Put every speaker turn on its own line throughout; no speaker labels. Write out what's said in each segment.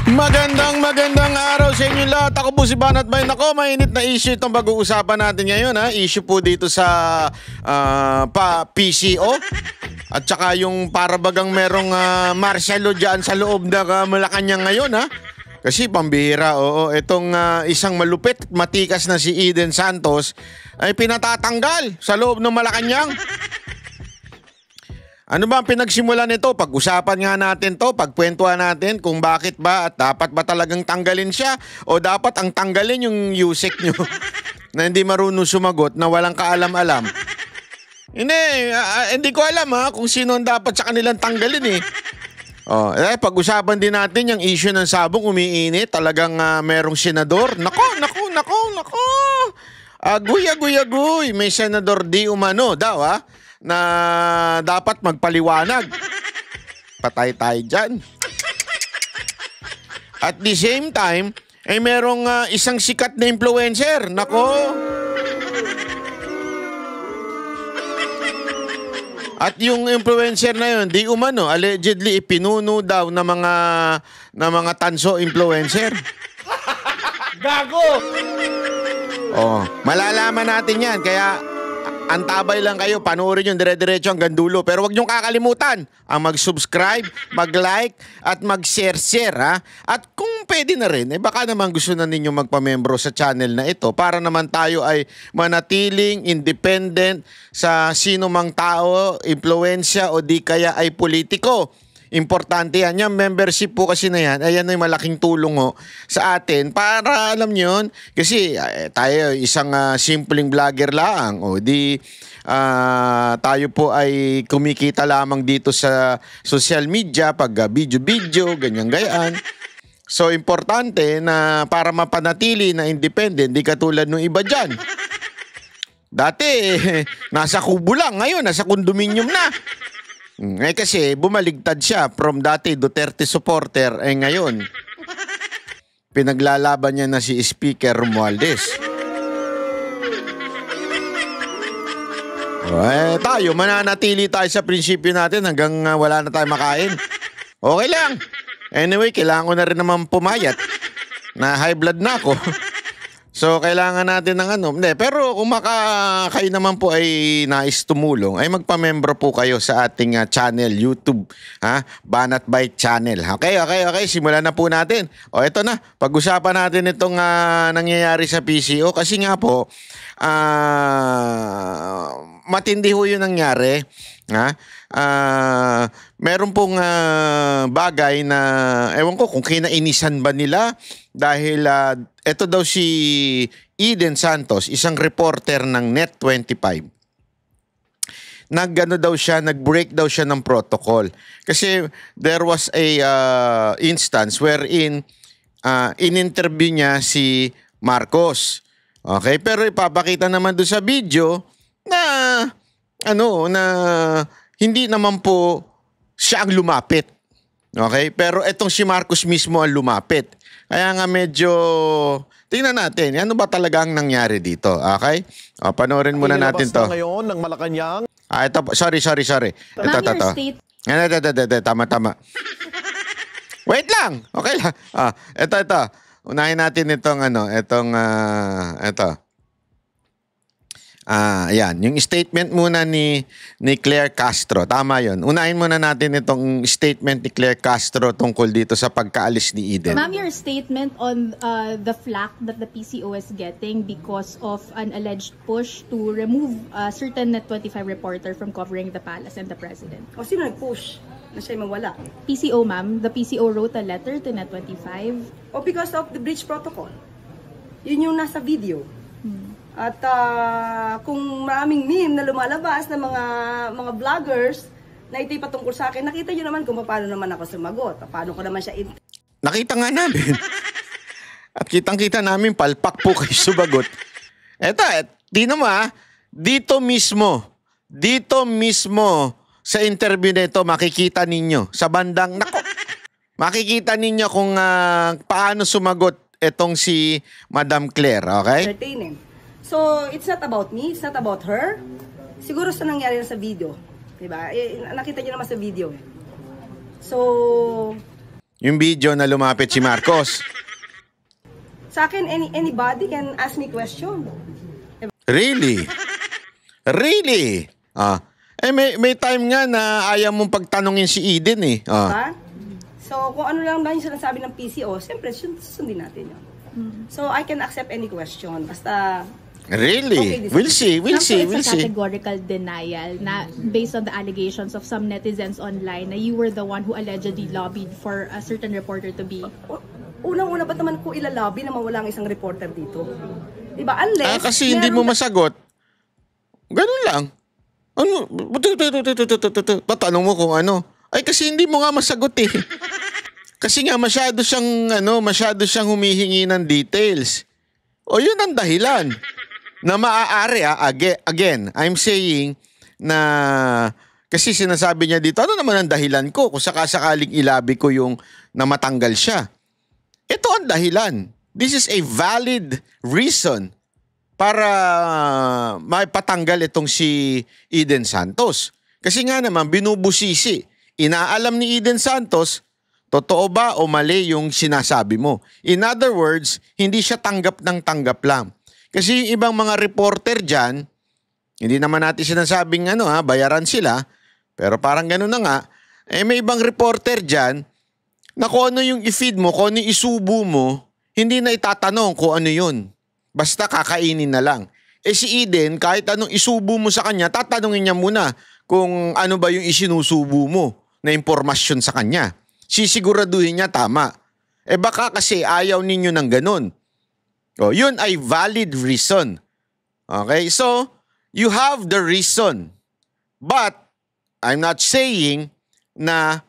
Magandang araw sa inyo lahat. Ako po si Banat Bay. Nako, mainit na issue itong pag-uusapan natin ngayon. Issue po dito sa PCO. At saka yung parabagang merong martial law dyan sa loob ng Malacanang ngayon. Kasi pambihira, oo. Itong isang malupit at matikas na si Eden Santos ay pinatatanggal sa loob ng Malacanang. Ano ba ang pinagsimulan nito? Pag-usapan nga natin to, pagkwentuhan natin kung bakit ba at dapat ba talagang tanggalin siya o dapat ang tanggalin yung Yusek nyo na hindi marunong sumagot, na walang kaalam-alam. Hindi ko alam kung sino ang dapat sa kanilang tanggalin pag-usapan din natin yung issue ng sabong umiinit. Talagang merong senador. Nako. Aguy. May senador di umano daw na dapat magpaliwanag. Patay tayo dyan. At the same time, ay merong isang sikat na influencer. Nako. At yung influencer na yun, di umano, allegedly ipinuno daw na mga tanso influencer.
Gago!
Malalaman natin yan. Kaya antabay lang kayo, panoorin yung dire-diretso hanggang dulo. Pero wag niyong kakalimutan ang mag-subscribe, mag-like, at mag-share. At kung pwede na rin, baka naman gusto na ninyo magpamembro sa channel na ito para naman tayo ay manatiling independent sa sino mang tao, impluensya o di kaya ay politiko. Importante yan. Yung membership po kasi na yan, ayan ay malaking tulong sa atin para alam nyo yun. Kasi tayo isang simpleng vlogger lang. Tayo po ay kumikita lamang dito sa social media pag video, ganyan-gayaan. So importante na para mapanatili na independent, di katulad ng iba dyan. Dati, nasa kubo lang. Ngayon, nasa condominium na. Kasi bumaligtad siya from dati Duterte supporter, ngayon pinaglalaban niya na si Speaker Romualdez. Tayo mananatili tayo sa prinsipyo natin hanggang wala na tayo makain. Okay lang. Anyway, kailangan ko na rin naman pumayat. Na high blood na ako. So, kailangan natin ng Pero kung kayo naman po ay nais tumulong, ay magpamembro po kayo sa ating channel, YouTube. Banat Bay Channel. Okay. Simulan na po natin. Ito na. Pag-usapan natin itong nangyayari sa PCO. Kasi nga po, matindi ho yung nangyari. Meron pong bagay na ewan ko kung kinainisan ba nila dahil ito daw si Eden Santos, isang reporter ng Net25. Nag-break daw siya ng protocol. Kasi there was a instance wherein in-interview niya si Marcos. Okay, pero ipapakita naman doon sa video na hindi naman po siya ang lumapit. Okay? Pero etong si Marcos mismo ang lumapit. Kaya nga medyo tingnan natin, ano ba talaga ang nangyari dito? Okay? Panoorin muna natin to.
Ngayon ng Malacanang.
Ito, sorry. Ito. Tama. Wait lang. Okay lang. Ito. Unahin natin ito. Yan. Yung statement muna ni Claire Castro. Tama yun. Unahin muna natin itong statement ni Claire Castro tungkol dito sa pagkaalis ni Eden.
Ma'am, your statement on the flack that the PCO is getting because of an alleged push to remove a certain Net25 reporter from covering the palace and the president.
O sino nag-push na siya mawala?
PCO, ma'am. The PCO wrote a letter to Net25.
O because of the breach protocol. Yun yung nasa video. At kung maraming meme na lumalabas ng mga vloggers na ito'y patungkol sa akin, nakita nyo naman kung paano naman ako sumagot. Paano ko naman siya
Nakita nga namin. At kitang-kita namin palpak po kayo sumagot. Dito mismo sa interview nito makikita ninyo sa bandang makikita ninyo kung paano sumagot etong si Madam Claire, okay?
Entertaining. So, it's not about me, it's not about her. Siguro sa nangyari na sa video. Diba? Nakita nyo naman sa video. So,
Yung video na lumapit si Marcos.
Sa akin, anybody can ask me question.
Really? Really? May time nga na ayaw mong pagtanungin si Eden eh.
Diba? So, kung ano lang yung sinasabi ng PCO, siyempre, sundin natin yun. So, I can accept any question. Basta...
Really?
Okay,
we'll see.
It's a categorical denial na based on the allegations of some netizens online na you were the one who allegedly lobbied for a certain reporter to be...
Unang-una ba't naman ko ilalabi na mawala ang isang reporter dito? Diba? Unless...
kasi hindi mo masagot. Ganun lang. Ano? Tatanong mo kung ano. Ay, kasi hindi mo nga masagot eh. Kasi nga masyado siyang humihingi ng details. O yun ang dahilan. Na maaari again, I'm saying na kasi sinasabi niya dito, ano naman ang dahilan ko kung sakasakaling ilabi ko yung na matanggal siya. Ito ang dahilan. This is a valid reason para maipatanggal itong si Eden Santos. Kasi nga naman, binubusisi. Inaalam ni Eden Santos, totoo ba o mali yung sinasabi mo. In other words, hindi siya tanggap ng tanggap lang. Kasi yung ibang mga reporter dyan, hindi naman natin sinasabing bayaran sila, pero parang gano'n na nga, may ibang reporter dyan, na kung ano yung i-feed mo, kung ano yung isubo mo, hindi na itatanong kung ano yun. Basta kakainin na lang. Si Eden, kahit anong isubo mo sa kanya, tatanungin niya muna kung ano ba yung isinusubo mo na impormasyon sa kanya. Sisiguraduhin niya tama. Baka kasi ayaw ninyo ng ganun. Yun ay valid reason. Okay? So, you have the reason. But, I'm not saying na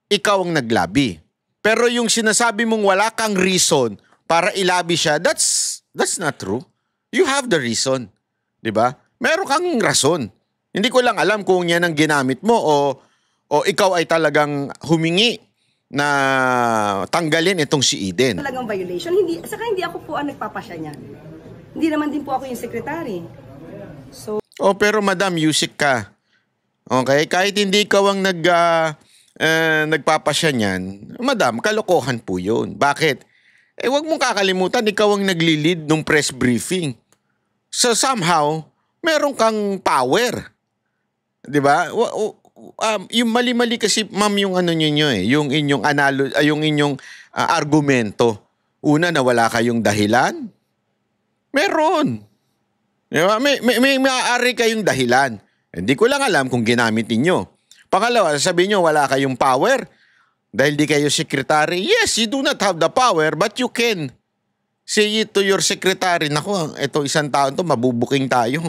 ikaw ang naglabi. Pero yung sinasabi mong wala kang reason para ilabi siya, that's not true. You have the reason. Diba? Meron kang rason. Hindi ko lang alam kung yan ang ginamit mo o ikaw ay talagang humingi na tanggalin itong si Eden.
Talagang violation. Saka hindi ako po ang nagpapasya niyan. Hindi naman din po ako yung secretary. So,
pero madam, music ka. Okay? Kahit hindi ikaw ang nagpapasya niyan, madam, kalokohan po yun. Bakit? Wag mong kakalimutan, ikaw ang nagli-lead ng press briefing. So somehow, meron kang power. 'Di ba? Yung mali-mali kasi ma'am yung niyo yung inyong yung inyong argumento. Una, na wala kayong dahilan. Meron. Diba? May maaari kayong dahilan. Hindi ko lang alam kung ginamit ninyo. Pangalawa, sabihin nyo wala kayong power dahil di kayo secretary. Yes, you do not have the power, but you can say it to your secretary. Naku, ito isang taon to, mabubuking tayo.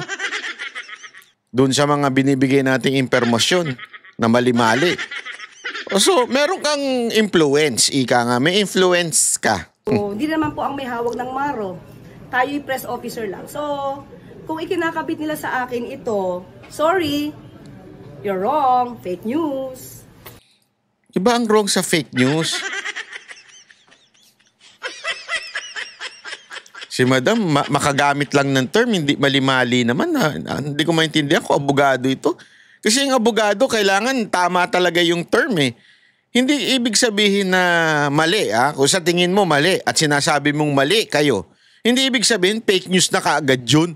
Doon sa mga binibigay nating impormasyon na mali-mali. So, meron kang influence, ika nga. May influence ka.
Hindi naman po ang may hawak ng Maro. Tayo'y press officer lang. So, kung ikinakabit nila sa akin ito, sorry, you're wrong, fake news.
Iba ang wrong sa fake news. Si madam, makagamit lang ng term, hindi mali-mali naman. Hindi ko maintindihan kung abogado ito. Kasi yung abogado, kailangan tama talaga yung term eh. Hindi ibig sabihin na mali. Kung sa tingin mo mali at sinasabi mong mali kayo, hindi ibig sabihin fake news na kaagad yun.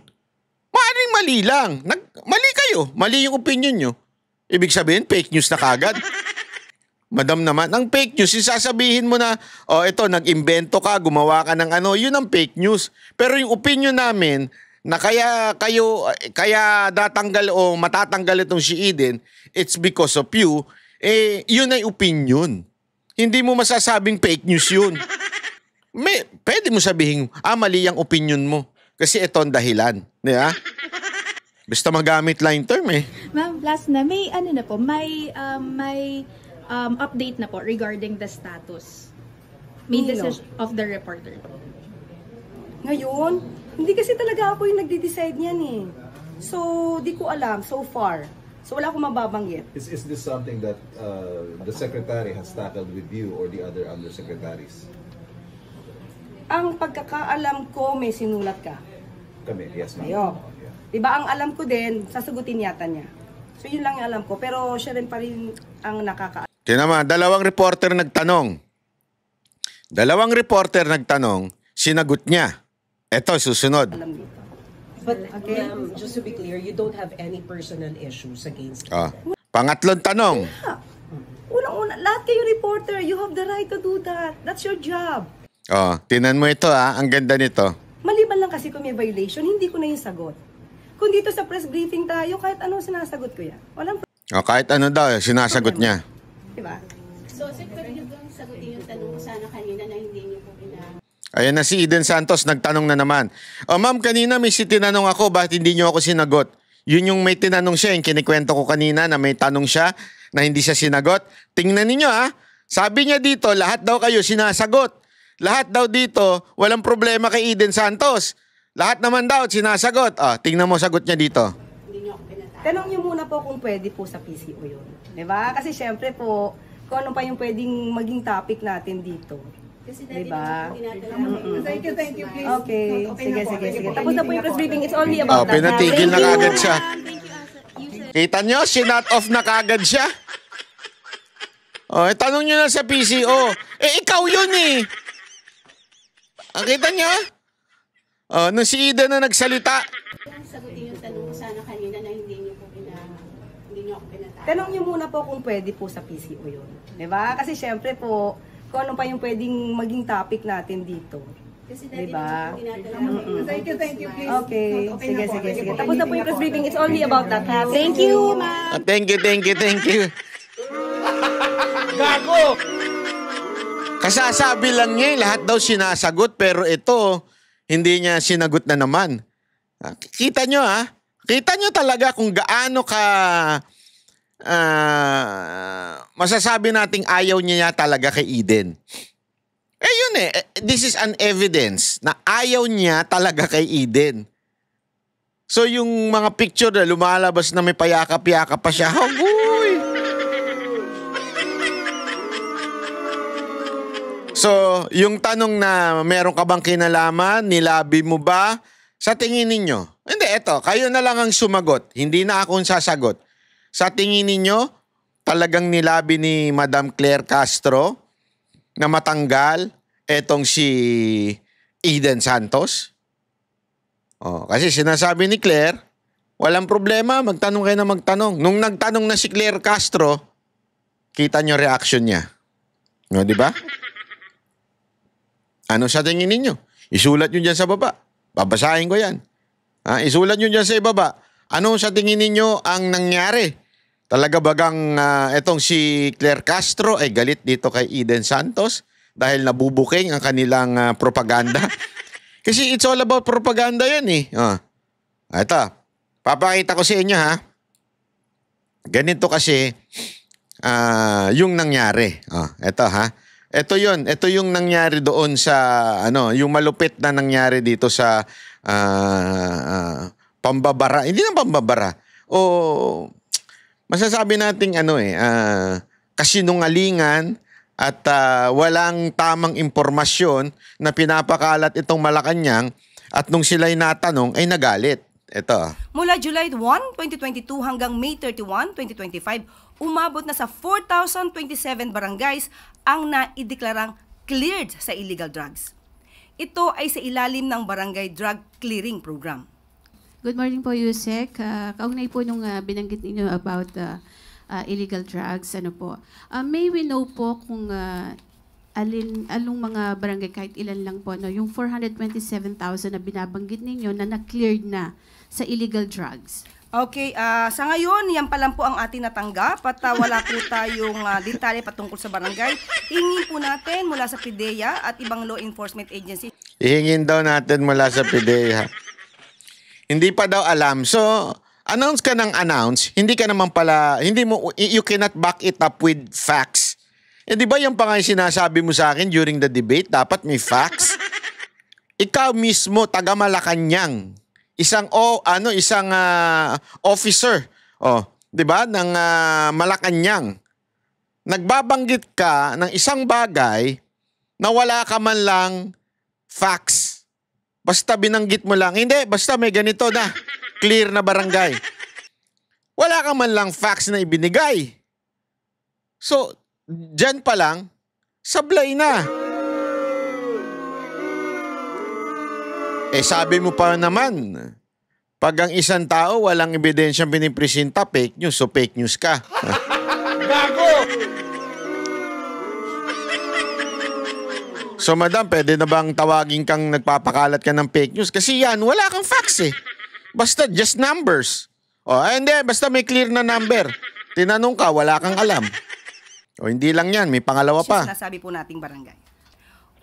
Maaaring mali lang. Mali kayo. Mali yung opinion nyo. Ibig sabihin fake news na kaagad. Madam naman, ang fake news, sasabihin mo na, ito, nag-imbento ka, gumawa ka ng yun ang fake news. Pero yung opinion namin, na kaya datanggal o matatanggal itong si Eden, it's because of you, yun ay opinion. Hindi mo masasabing fake news yun. Pwede mo sabihin, mali ang opinion mo. Kasi ito ang dahilan. Diba? Basta magamit lang yung term eh.
Ma'am, last na, may update na po regarding the status. May decision of the reporter.
Ngayon, hindi kasi talaga ako yung nagde-decide niyan eh. So, di ko alam so far. So, wala akong mababanggit.
Is this something that the secretary has tackled with you or the other undersecretaries?
Ang pagkakaalam ko, may sinulat ka.
Kami, yes ma'am.
Ayo. Diba ang alam ko din, sasagutin yata niya. So, yun lang yung alam ko. Pero siya rin pa rin ang nakakaalam.
Tinama, dalawang reporter nagtanong. Dalawang reporter nagtanong, sinagot niya. Eto, susunod.
Alam dito.
But just to be clear, you don't have any personal issues against
Oh. Pangatlong tanong.
Unang-una, lahat kayo reporter, you have the right to do that. That's your job.
Oh, tinan mo ito ang ganda nito.
Maliban lang kasi kung may violation, hindi ko na yung sagot. Kung dito sa press briefing tayo, kahit anong sinasagot ko yan. Walang
Oh, kahit ano daw, sinasagot niya.
diba?
So, sir, pwede niyo bang sagutin yung tanong ko sana kanina na hindi niyo po
Ayan na si Eden Santos, nagtanong na naman. Oh, ma'am, kanina may tinanong ako, bakit hindi niyo ako sinagot? Yun yung may tinanong siya, yung kinikwento ko kanina na may tanong siya na hindi siya sinagot. Tingnan ninyo sabi niya dito, lahat daw kayo sinasagot. Lahat daw dito, walang problema kay Eden Santos. Lahat naman daw sinasagot. Tingnan mo sagot niya dito.
hindi niyo ako pinatawag?
Tanong niyo muna po kung pwede po sa PCO yun. Diba? Kasi syempre po, kung ano pa yung pwedeng maging topic natin dito.
Kasi dati
Diba?
naman po
Thank you, please. Okay, sige. Tapos na po yung press briefing. It's only about that.
Pinatigil na kagad siya.
Thank you, user.
Kita nyo, sinut off na kagad siya. Tanong nyo na sa PCO. Ikaw yun Kita nyo? Nung si Ida na nagsalita.
sagutin yung tanong ko sana kanina na hindi niyo ako pinatawag.
Tanong niyo muna po kung pwede po sa PCO yun. Diba? Kasi syempre po, kung ano pa yung pwedeng maging topic natin dito.
Kasi dati
Diba?
naman po tinatanong.
Thank you, please. Okay, sige. Tapos na po yung press briefing. It's only about that.
Thank you, ma'am.
Thank you. Gago! Kasasabi lang niya, lahat daw sinasagot, pero ito, hindi niya sinagot na naman. Kita nyo Kita nyo talaga kung gaano ka masasabi nating ayaw niya talaga kay Eden. Yun this is an evidence na ayaw niya talaga kay Eden. So yung mga picture na lumalabas na may payakap-yakap pa siya, hagoy! So, yung tanong na meron ka bang kinalaman, nilabi mo ba? Sa tingin ninyo? Hindi, eto, kayo na lang ang sumagot. Hindi na akong sasagot. Sa tingin ninyo, talagang nilabi ni Madam Claire Castro na matanggal etong si Eden Santos? Kasi sinasabi ni Claire, walang problema, magtanong kayo na magtanong. Nung nagtanong na si Claire Castro, kita nyo reaction niya. No, di ba? Ano sa tingin ninyo? Isulat nyo dyan sa baba. Babasahin ko yan. Isulat nyo dyan sa ibaba. Ano sa tingin ninyo ang nangyari? Talaga bagang etong si Claire Castro ay galit dito kay Eden Santos dahil nabubuking ang kanilang propaganda? Kasi it's all about propaganda yan Ito, papakita ko sa inyo Ganito kasi yung nangyari. Ito Ito yung nangyari doon sa yung malupit na nangyari dito sa pambabara. Hindi na pambabara. Masasabi nating kasinungalingan at walang tamang impormasyon na pinapakalat itong Malacanang at nung sila'y natanong ay nagalit. Ito.
Mula July 1, 2022 hanggang May 31, 2025, umabot na sa 4,027 barangays ang naideklarang cleared sa illegal drugs. Ito ay sa ilalim ng Barangay Drug Clearing Program.
Good morning po, Yusek. Kaugnay po nung binanggit ninyo about illegal drugs, may we know po kung anong mga barangay, kahit ilan lang po, yung 427,000 na binabanggit ninyo na na-cleared na sa illegal drugs?
Okay, sa ngayon, yan pa lang po ang ating natanggap at wala po tayong detalye patungkol sa barangay. Hingin po natin mula sa PIDEA at ibang law enforcement agency.
Ihingin daw natin mula sa PIDEA. Hindi pa daw alam. So, announce ka ng announce, hindi ka naman pala, you cannot back it up with facts. Di ba yung pa nga sinasabi mo sa akin during the debate, dapat may facts? Ikaw mismo, taga Malacanang, isang officer, di ba, ng Malacanang. Nagbabanggit ka ng isang bagay na wala ka man lang facts. Basta binanggit mo lang, hindi, basta may ganito na, clear na barangay. Wala ka man lang facts na ibinigay. So, dyan pa lang, sablay na. Sabi mo pa naman, pag ang isang tao walang ebidensyang pinipresenta, fake news, so fake news ka. So madam, pwede na bang tawagin kang nagpapakalat ka ng fake news? Kasi yan, wala kang facts eh. Basta just numbers. Hindi, basta may clear na number. Tinanong ka, wala kang alam. Hindi lang yan, may pangalawa pa.
Sinasabi po nating barangay.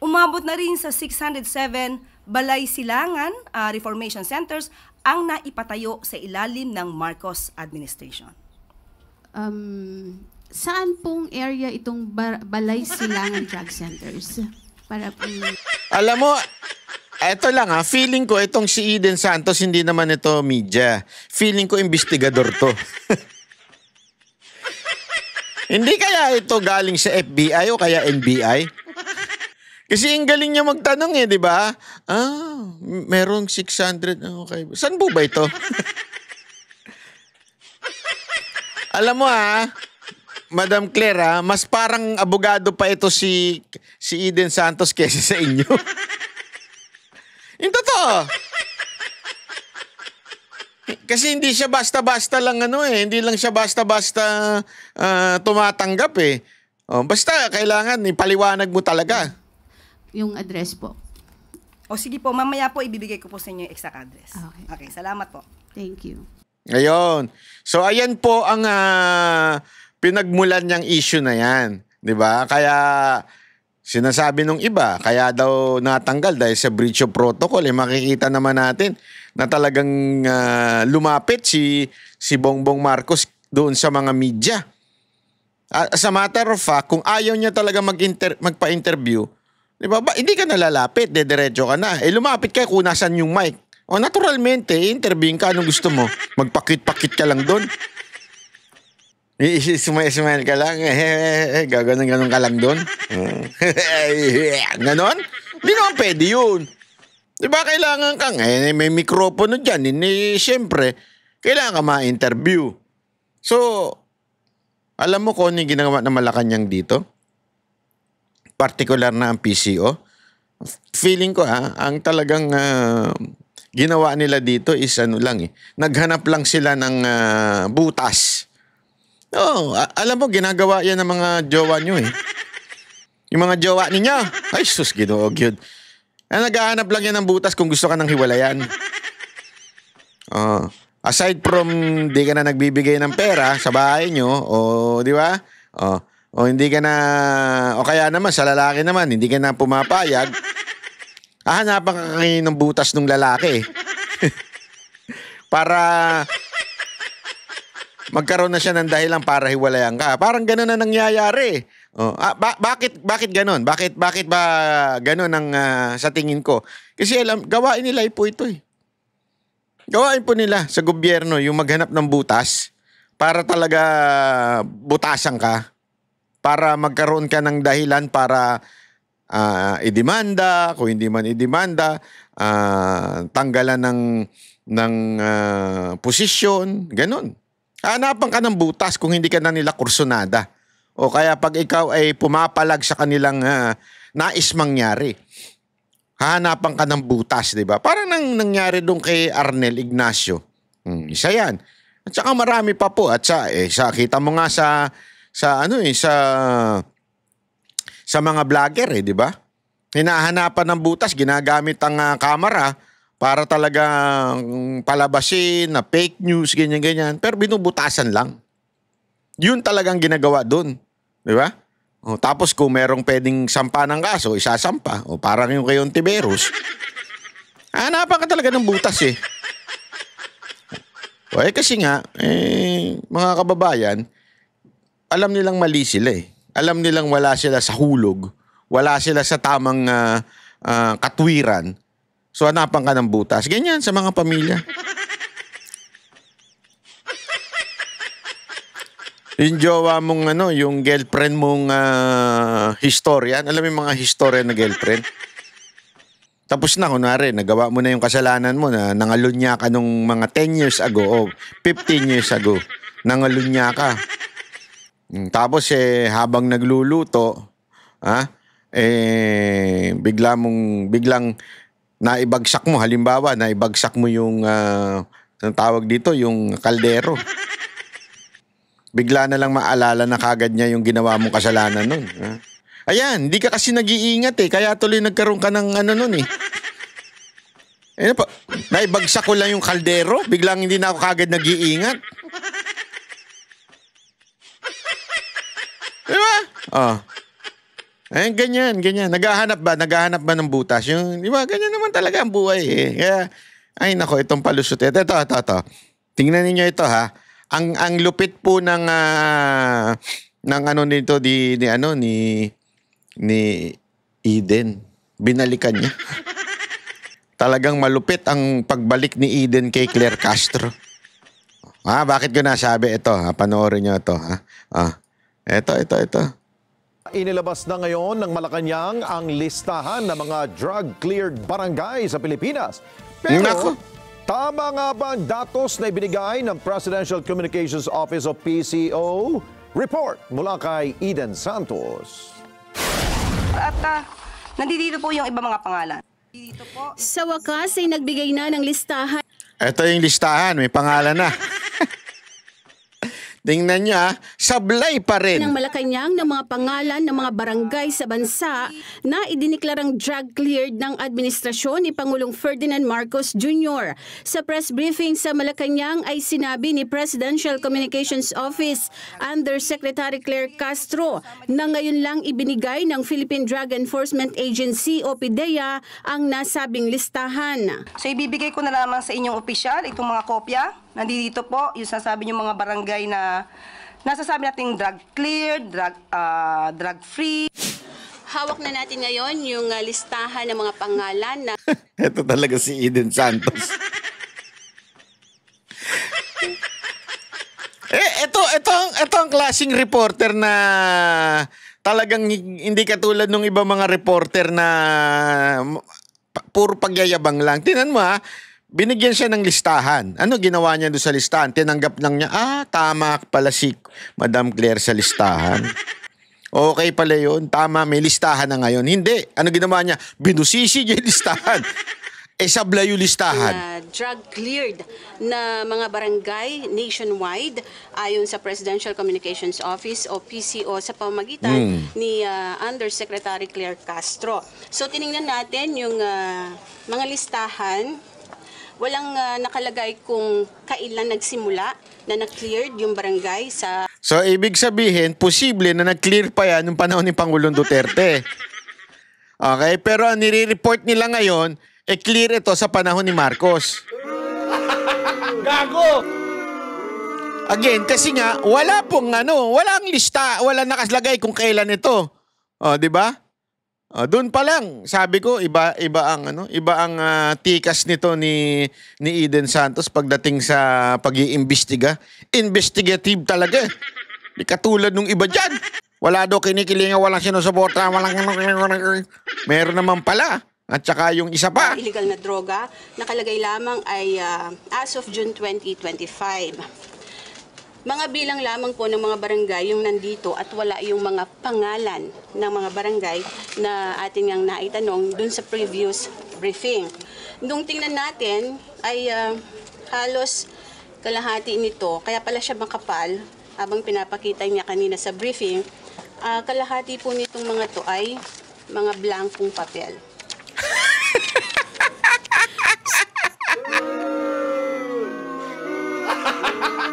Umabot na rin sa 607 balay silangan, reformation centers, ang naipatayo sa ilalim ng Marcos administration.
Saan pong area itong balay silangan drug centers? Para
Alam mo, eto lang feeling ko itong si Eden Santos, hindi naman ito media. Feeling ko investigador to. Hindi kaya ito galing sa FBI o kaya NBI? Kasi ang galing niya magtanong di ba? Merong 600. Okay. Saan po ba ito? Alam mo Madam Claire, mas parang abogado pa ito si Eden Santos kesa sa inyo. Yung totoo. Kasi hindi siya basta-basta lang hindi lang siya basta-basta tumatanggap basta kailangan ipaliwanag mo talaga.
Yung address po.
Sige po, mamaya po ibibigay ko po sa inyo yung exact address. Okay, salamat po.
Thank you.
Ngayon. So ayan po ang pinagmulan niyang issue na yan. 'Di ba? Kaya sinasabi nung iba, kaya daw natanggal dahil sa breach of protocol. Makikita naman natin na talagang lumapit si Bongbong Marcos doon sa mga media. As a matter of fact, kung ayaw niya talaga magpa-interview, 'di ba? Hindi ka nalalapit, diretso ka na. Lumapit ka kung nasan yung mic. Naturalmente, interviewin ka, anong gusto mo? Magpakit-pakit ka lang doon. Smile ka lang. Gaganon ka lang doon. Ganon? Hindi naman pwede yun. Diba kailangan kang, may mikropono dyan. Siyempre, kailangan ka ma-interview. So, alam mo kung ano yung ginawa ng Malacanang dito? Particular na ang PCO. Feeling ko ang talagang ginawa nila dito is naghanap lang sila ng butas. Alam mo, ginagawa yan ng mga jowa nyo Yung mga jowa ninyo. Ay, sus, Ginoo, yun. Naghahanap lang yan ng butas kung gusto ka ng hiwalayan. Aside from di ka na nagbibigay ng pera sa bahay nyo, di ba? O hindi ka na, o kaya naman sa lalaki naman, hindi ka na pumapayag, hahanapan ka ngayon ng butas ng lalaki. Para magkaroon na siya ng dahilan para hiwalayan ka. Parang gano'n na nangyayari. Bakit gano'n? Bakit ba gano'n ang sa tingin ko? Kasi gawain nila po ito Gawain po nila sa gobyerno yung maghanap ng butas para talaga butasan ka. Para magkaroon ka ng dahilan para idemanda, kung hindi man idemanda, tanggalan ng posisyon, gano'n. Hanapan ka ng butas kung hindi ka na nila kursunada. O kaya pag ikaw ay pumapalag sa kanilang nais mangyari, hahanapan ka ng butas, di ba? Parang nangyari doon kay Arnel Ignacio. Isa yan. At saka marami pa po. At kita mo nga sa mga vlogger, di ba? Hinahanapan ng butas, ginagamit ang kamera para talagang palabasin na fake news, ganyan-ganyan. Pero binubutasan lang. Yun talagang ginagawa doon. Di ba? Tapos kung merong pwedeng sampa ng kaso, isasampa. Parang yung kay Ontiveros. Hanapan ka talaga ng butas kasi nga, mga kababayan, alam nilang mali sila Alam nilang wala sila sa hulog. Wala sila sa tamang katwiran. So, hanapan ka ng butas. Ganyan sa mga pamilya. Yung jowa mong yung girlfriend mong historian. Alam mo yung mga historian na girlfriend? Tapos na, kunwari, nagawa mo na yung kasalanan mo na nangalunya ka nung mga 10 years ago o 15 years ago. Nangalunya ka. Tapos habang nagluluto, biglang naibagsak mo, halimbawa, naibagsak mo yung, anong tawag dito, yung kaldero. Bigla na lang maalala na kagad niya yung ginawa mong kasalanan nun. Ayan, hindi ka kasi nag-iingat kaya tuloy nagkaroon ka ng ano nun Ayun pa, naibagsak ko lang yung kaldero, biglang hindi na ako kagad nag-iingat. Diba? Ayun, ganyan. Naghahanap ba ng butas? Yung, di ba, ganyan naman talaga ang buhay Kaya, ay nako, itong palusot. Ito. Tingnan niyo ito ha. Ang lupit po ng ano nito ni Eden. Binalikan niya. Talagang malupit ang pagbalik ni Eden kay Claire Castro. Bakit ko nasabi ito? Panoorin niyo ito. Ito.
Inilabas na ngayon ng Malacanang ang listahan ng mga drug-cleared barangay sa Pilipinas. Pero
Nako.
tama nga ba ang datos na ibinigay ng Presidential Communications Office o PCO? Report mula kay Eden Santos.
At nandito po yung iba mga pangalan.
Sa wakas ay nagbigay na ng listahan
Ito yung listahan, may pangalan na. Tingnan niyo sablay pa rin.
ng Malacanang ng mga pangalan ng mga barangay sa bansa na idiniklarang drug-cleared ng administrasyon ni Pangulong Ferdinand Marcos Jr. Sa press briefing sa Malacanang ay sinabi ni Presidential Communications Office Undersecretary Claire Castro na ngayon lang ibinigay ng Philippine Drug Enforcement Agency o PDEA ang nasabing listahan.
So ibibigay ko na lamang sa inyong opisyal itong mga kopya. Nandito po yung sasabi yung mga barangay na nasasabi nating drug cleared, drug free.
Hawak na natin ngayon yung listahan ng mga pangalan na
Ito talaga si Eden Santos. Ito ang klaseng reporter na talagang hindi katulad ng iba mga reporter na puro pagyayabang lang. Tingnan mo binigyan siya ng listahan. Ano ginawa niya doon sa listahan? Tinanggap lang niya, tama pala si Madam Claire sa listahan. Okay pala yun. Tama, may listahan na ngayon. Hindi. Ano ginawa niya? Binusisi niya yung listahan. Sablay yung listahan.
drug-cleared na mga barangay nationwide ayon sa Presidential Communications Office o PCO sa pamamagitan ni Undersecretary Claire Castro. So tiningnan natin yung mga listahan. Walang nakalagay kung kailan nagsimula na na-cleared yung barangay sa...
So, ibig sabihin, posible na nag-clear pa yan nung panahon ni Pangulong Duterte. Okay? Pero ang nire-report nila ngayon, clear ito sa panahon ni Marcos.
Gago!
Again, kasi nga, walang lista, walang nakaslagay kung kailan ito. Di ba? Doon pa lang, sabi ko, iba ang tikas nito ni Eden Santos pagdating sa pag-iimbestiga. Investigative talaga. Di katulad nung iba dyan. Wala daw kinikilinga, walang sinusuporta, meron naman pala. At saka yung isa pa.
Illegal na droga, nakalagay lamang ay as of June 2025. Mga bilang lamang po ng mga barangay yung nandito at wala yung mga pangalan ng mga barangay na ating ang naitanong dun sa previous briefing. Nung tingnan natin ay halos kalahati nito, kaya pala siya makapal habang pinapakita niya kanina sa briefing, kalahati po nitong mga to ay mga blankong papel.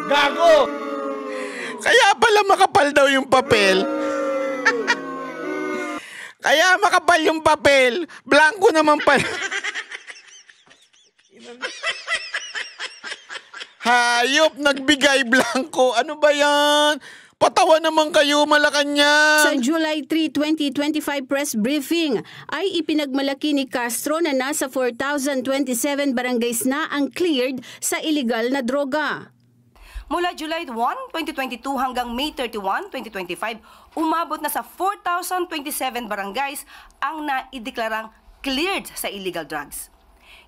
Gago!
Kaya pala makapal daw yung papel. Kaya makapal yung papel. Blanco naman pala. Hayop, nagbigay blanco. Ano ba yan? Patawa naman kayo, Malacanang.
Sa July 3, 2025 press briefing ay ipinagmalaki ni Castro na nasa 4,027 barangays na ang cleared sa illegal na droga.
Mula July 1, 2022 hanggang May 31, 2025, umabot na sa 4,027 barangays ang naideklarang cleared sa illegal drugs.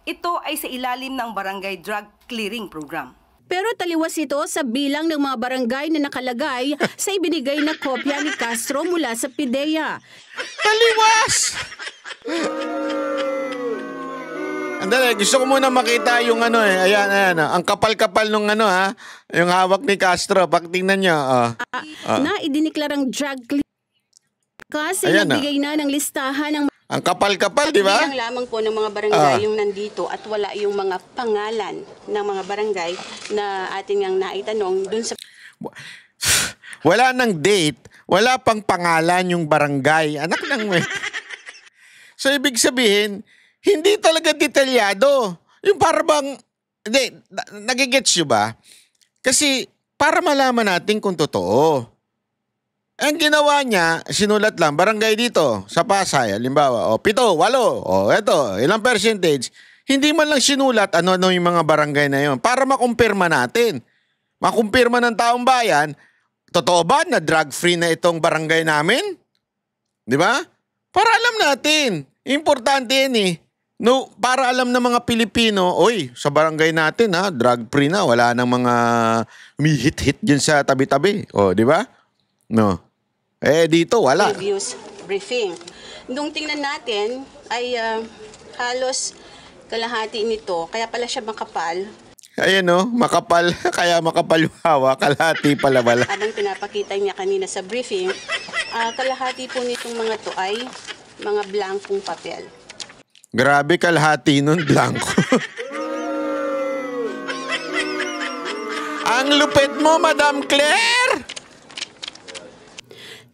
Ito ay sa ilalim ng Barangay Drug Clearing Program.
Pero taliwas ito sa bilang ng mga barangay na nakalagay sa ibinigay na kopya ni Castro mula sa PDEA.
Taliwas! Andali, gusto ko muna makita yung ano ayan. Ang kapal-kapal nung ano yung hawak ni Castro. Pagtingnan niyo.
Na idiniklarang drug kasi
Ayan,
nagbigay na ng listahan ng
Ang kapal-kapal, di ba?
Bilang lamang po ng mga barangay yung nandito at wala yung mga pangalan ng mga barangay na ating ang naitanong dun sa...
Wala nang date, wala pang pangalan yung barangay. Anak ng So, ibig sabihin, hindi talaga detalyado. Yung para bang... Hindi, nagigets nyo ba? Kasi, para malaman natin kung totoo. Ang ginawa niya, sinulat lang, barangay dito, sa Pasay, halimbawa, 7, 8, eto, ilang percentage. Hindi man lang sinulat ano-ano yung mga barangay na yon para makumpirma natin. Makumpirma ng taong bayan, totoo ba na drug-free na itong barangay namin? Di ba? Para alam natin. Importante yan eh. No, para alam ng mga Pilipino, oy, sa barangay natin drug-free na, wala nang mga humihit-hit dyan sa tabi-tabi. O, di ba? No. Dito wala.
Previous briefing. Nung tingnan natin ay halos kalahati nito, kaya pala siya makapal.
Ayan makapal, kaya makapal yung hawa, kalahati pala wala.
Habang pinapakita niya kanina sa briefing, kalahati po nitong mga to ay mga blankong papel.
Grabe, kalahati nun, blanco. Ang lupit mo, Madam Claire!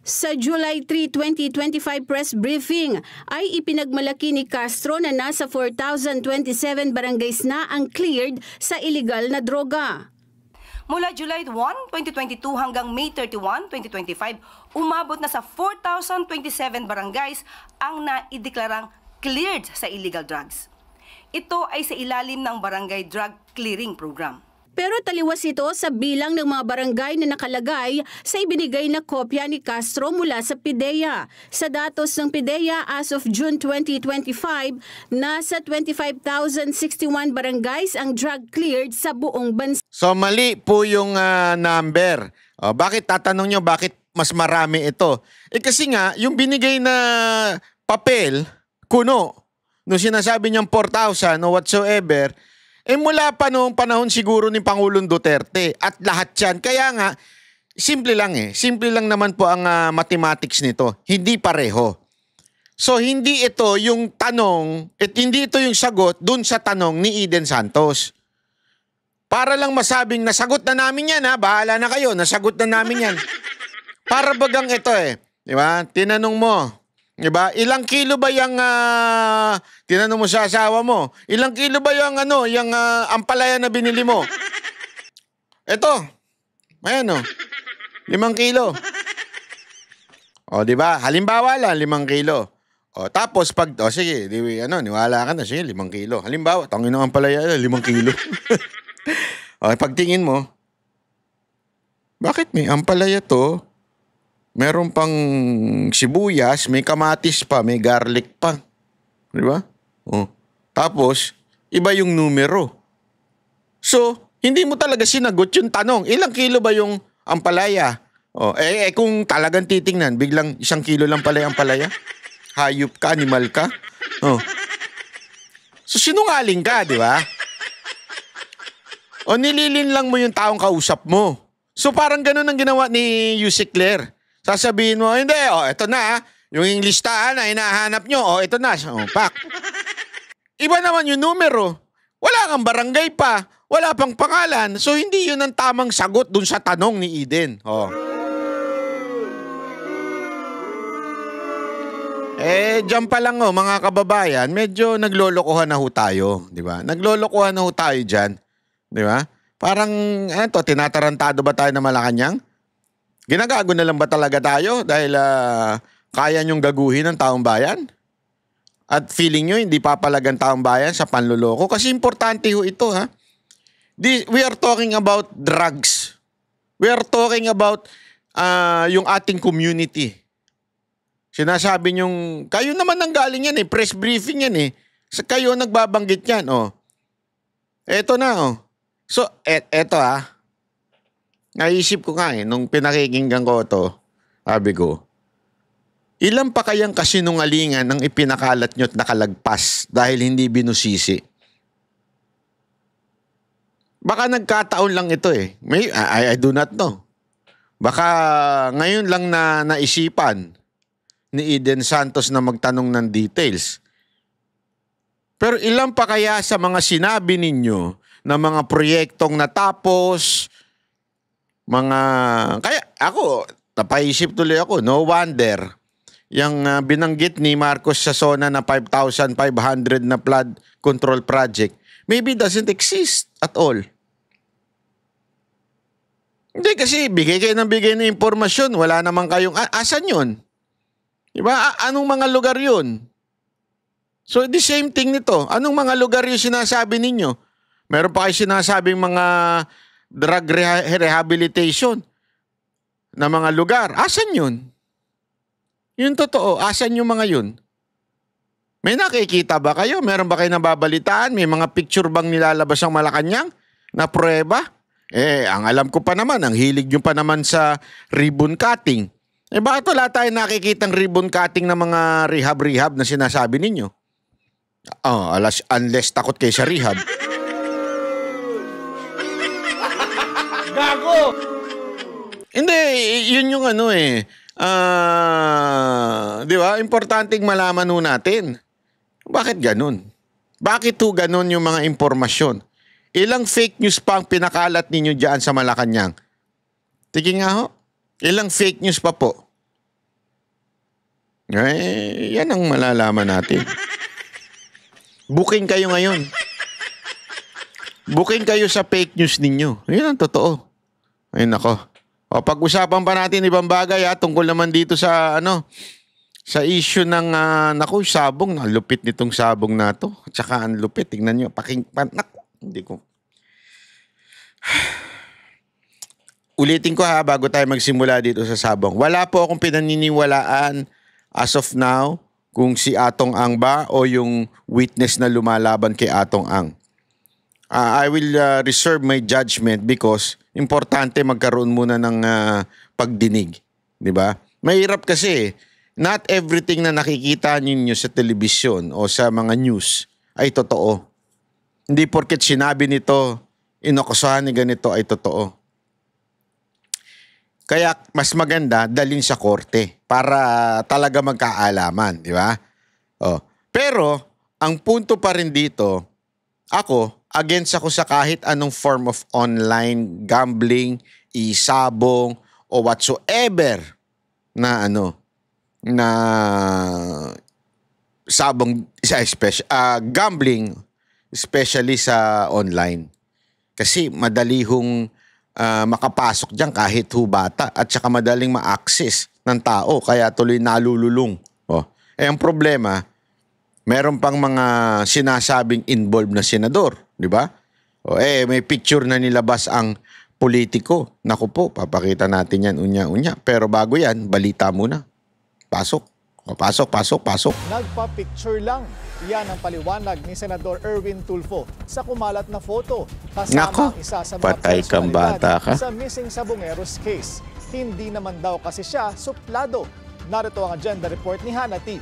Sa July 3, 2025 press briefing ay ipinagmalaki ni Castro na nasa 4,027 barangays na ang cleared sa illegal na droga.
Mula July 1, 2022 hanggang May 31, 2025, umabot na sa 4,027 barangays ang naideklarang cleared sa illegal drugs. Ito ay sa ilalim ng Barangay Drug Clearing Program.
Pero taliwas ito sa bilang ng mga barangay na nakalagay sa ibinigay na kopya ni Castro mula sa PIDEA. Sa datos ng PIDEA as of June 2025, nasa 25,061 barangays ang drug cleared sa buong bansa.
So mali po yung number. Bakit tatanong nyo bakit mas marami ito? Kasi nga, yung binigay na papel, kuno, nung sinasabi niyang 4,000 o whatsoever, mula pa noong panahon siguro ni Pangulong Duterte at lahat yan. Kaya nga, simple lang Simple lang naman po ang mathematics nito. Hindi pareho. So, hindi ito yung tanong, hindi ito yung sagot dun sa tanong ni Eden Santos. Para lang masabing, nasagot na namin yan bahala na kayo, nasagot na namin yan. Para bagang ito di ba? Tinanong mo. Diba? Ilang kilo ba yung tinanong mo sa asawa mo? Ilang kilo ba yung yung ampalaya na binili mo? Ito. Ayan 5 kilo. Diba? Halimbawa lang 5 kilo. Tapos pag sige, niwala ka na, sige 5 kilo. Halimbawa, tangin ng ampalaya 5 kilo. Pagtingin mo, bakit may ampalaya to? Meron pang sibuyas, may kamatis pa, may garlic pa. Di ba? Tapos, iba yung numero. So, hindi mo talaga sinagot yung tanong. Ilang kilo ba yung ampalaya? Kung talagang titingnan, biglang 1 kilo lang pala yung ampalaya? Hayop ka, animal ka? So, sinungaling ka, di ba? Nililin lang mo yung taong kausap mo. So, parang ganun ang ginawa ni Yusek Claire. Sasabihin mo, hindi, ito na, yung listahan na hinahanap nyo, ito na, pak. Iba naman yung numero. Wala kang barangay pa, wala pang pangalan, so hindi yun ang tamang sagot dun sa tanong ni Eden. Diyan pa lang mga kababayan, medyo naglolokohan na ho tayo, di ba? Naglolokohan na ho tayo dyan, di ba? Parang, tinatarantado ba tayo na Malacanang? Ginagago na lang ba talaga tayo dahil kaya nyong gaguhin ng taong bayan? At feeling nyo hindi papalagang taong bayan sa panluloko? Kasi importante ho ito We are talking about drugs. We are talking about yung ating community. Sinasabi nyong, kayo naman nang galing yan press briefing yan kayo nagbabanggit yan Eto na So, eto naisip ko nga nung pinakikinggan ko ito, sabi ko, ilan pa kayang kasinungalingan ang ipinakalat nyo at nakalagpas dahil hindi binusisi? Baka nagkataon lang ito eh. I do not know. Baka ngayon lang na naisipan ni Eden Santos na magtanong ng details. Pero ilan pa kaya sa mga sinabi ninyo na mga proyektong natapos, kaya ako, napaisip tuloy ako, no wonder, yung binanggit ni Marcos sa SONA na 5,500 na flood control project, maybe doesn't exist at all. Hindi kasi bigay kayo ng impormasyon, wala naman kayong, asan yun? Diba? Anong mga lugar yun? So the same thing nito, anong mga lugar yung sinasabi ninyo? Meron pa kayo sinasabing mga drug rehabilitation na mga lugar. Asan yun? Yun totoo, asan yung mga yun? May nakikita ba kayo? Meron ba kayo nababalitaan? May mga picture bang nilalabas ang Malacanang na pruweba? Ang alam ko pa naman, ang hilig nyo pa naman sa ribbon cutting. Bakit wala tayo nakikitang ribbon cutting ng mga rehab na sinasabi ninyo? Unless takot kayo sa rehab.
Gago!
Hindi, yun yung di ba? Importanteng malaman ho natin. Bakit ganun? Bakit ho ganun yung mga impormasyon? Ilang fake news pa ang pinakalat ninyo dyan sa Malacanang? Tingin nga ho. Ilang fake news pa po? Yan ang malalaman natin. Booking kayo ngayon. Booking kayo sa fake news ninyo. Yan ang totoo. Ay nako. Pag-usapan pa natin ibang bagay tungkol naman dito sa sa issue ng sabong. Ang lupit nitong sabong na to. At saka ang lupit. Tingnan nyo. Hindi ko. Ulitin ko bago tayo magsimula dito sa sabong. Wala po akong pinaniniwalaan as of now kung si Atong Ang ba o yung witness na lumalaban kay Atong Ang. I will reserve my judgment because importante magkaroon muna ng pagdinig. Diba? Mahirap kasi not everything na nakikita ninyo sa telebisyon o sa mga news ay totoo. Hindi porket sinabi nito, inokusahan ni ganito ay totoo. Kaya mas maganda dalhin sa korte para talaga magkaalaman, di ba? Pero ang punto pa rin dito, against ako sa kahit anong form of online gambling, isabong o whatsoever na na sabong gambling especially sa online. Kasi madali hong makapasok dyan kahit bata at saka madaling ma-access ng tao kaya tuloy nalululong. Ang problema, meron pang mga sinasabing involved na senador, di ba? May picture na nilabas ang politiko. Naku po, papakita natin yan unya-unya. Pero bago yan, balita muna. Pasok. Pasok.
Nagpa-picture lang. Yan ang paliwanag ni Senador Erwin Tulfo sa kumalat na photo. Kasama isa sa mga
patay kang bata ka.
Sa missing Sabongeros case. Hindi naman daw kasi siya suplado. Narito ang agenda report ni Hannah T.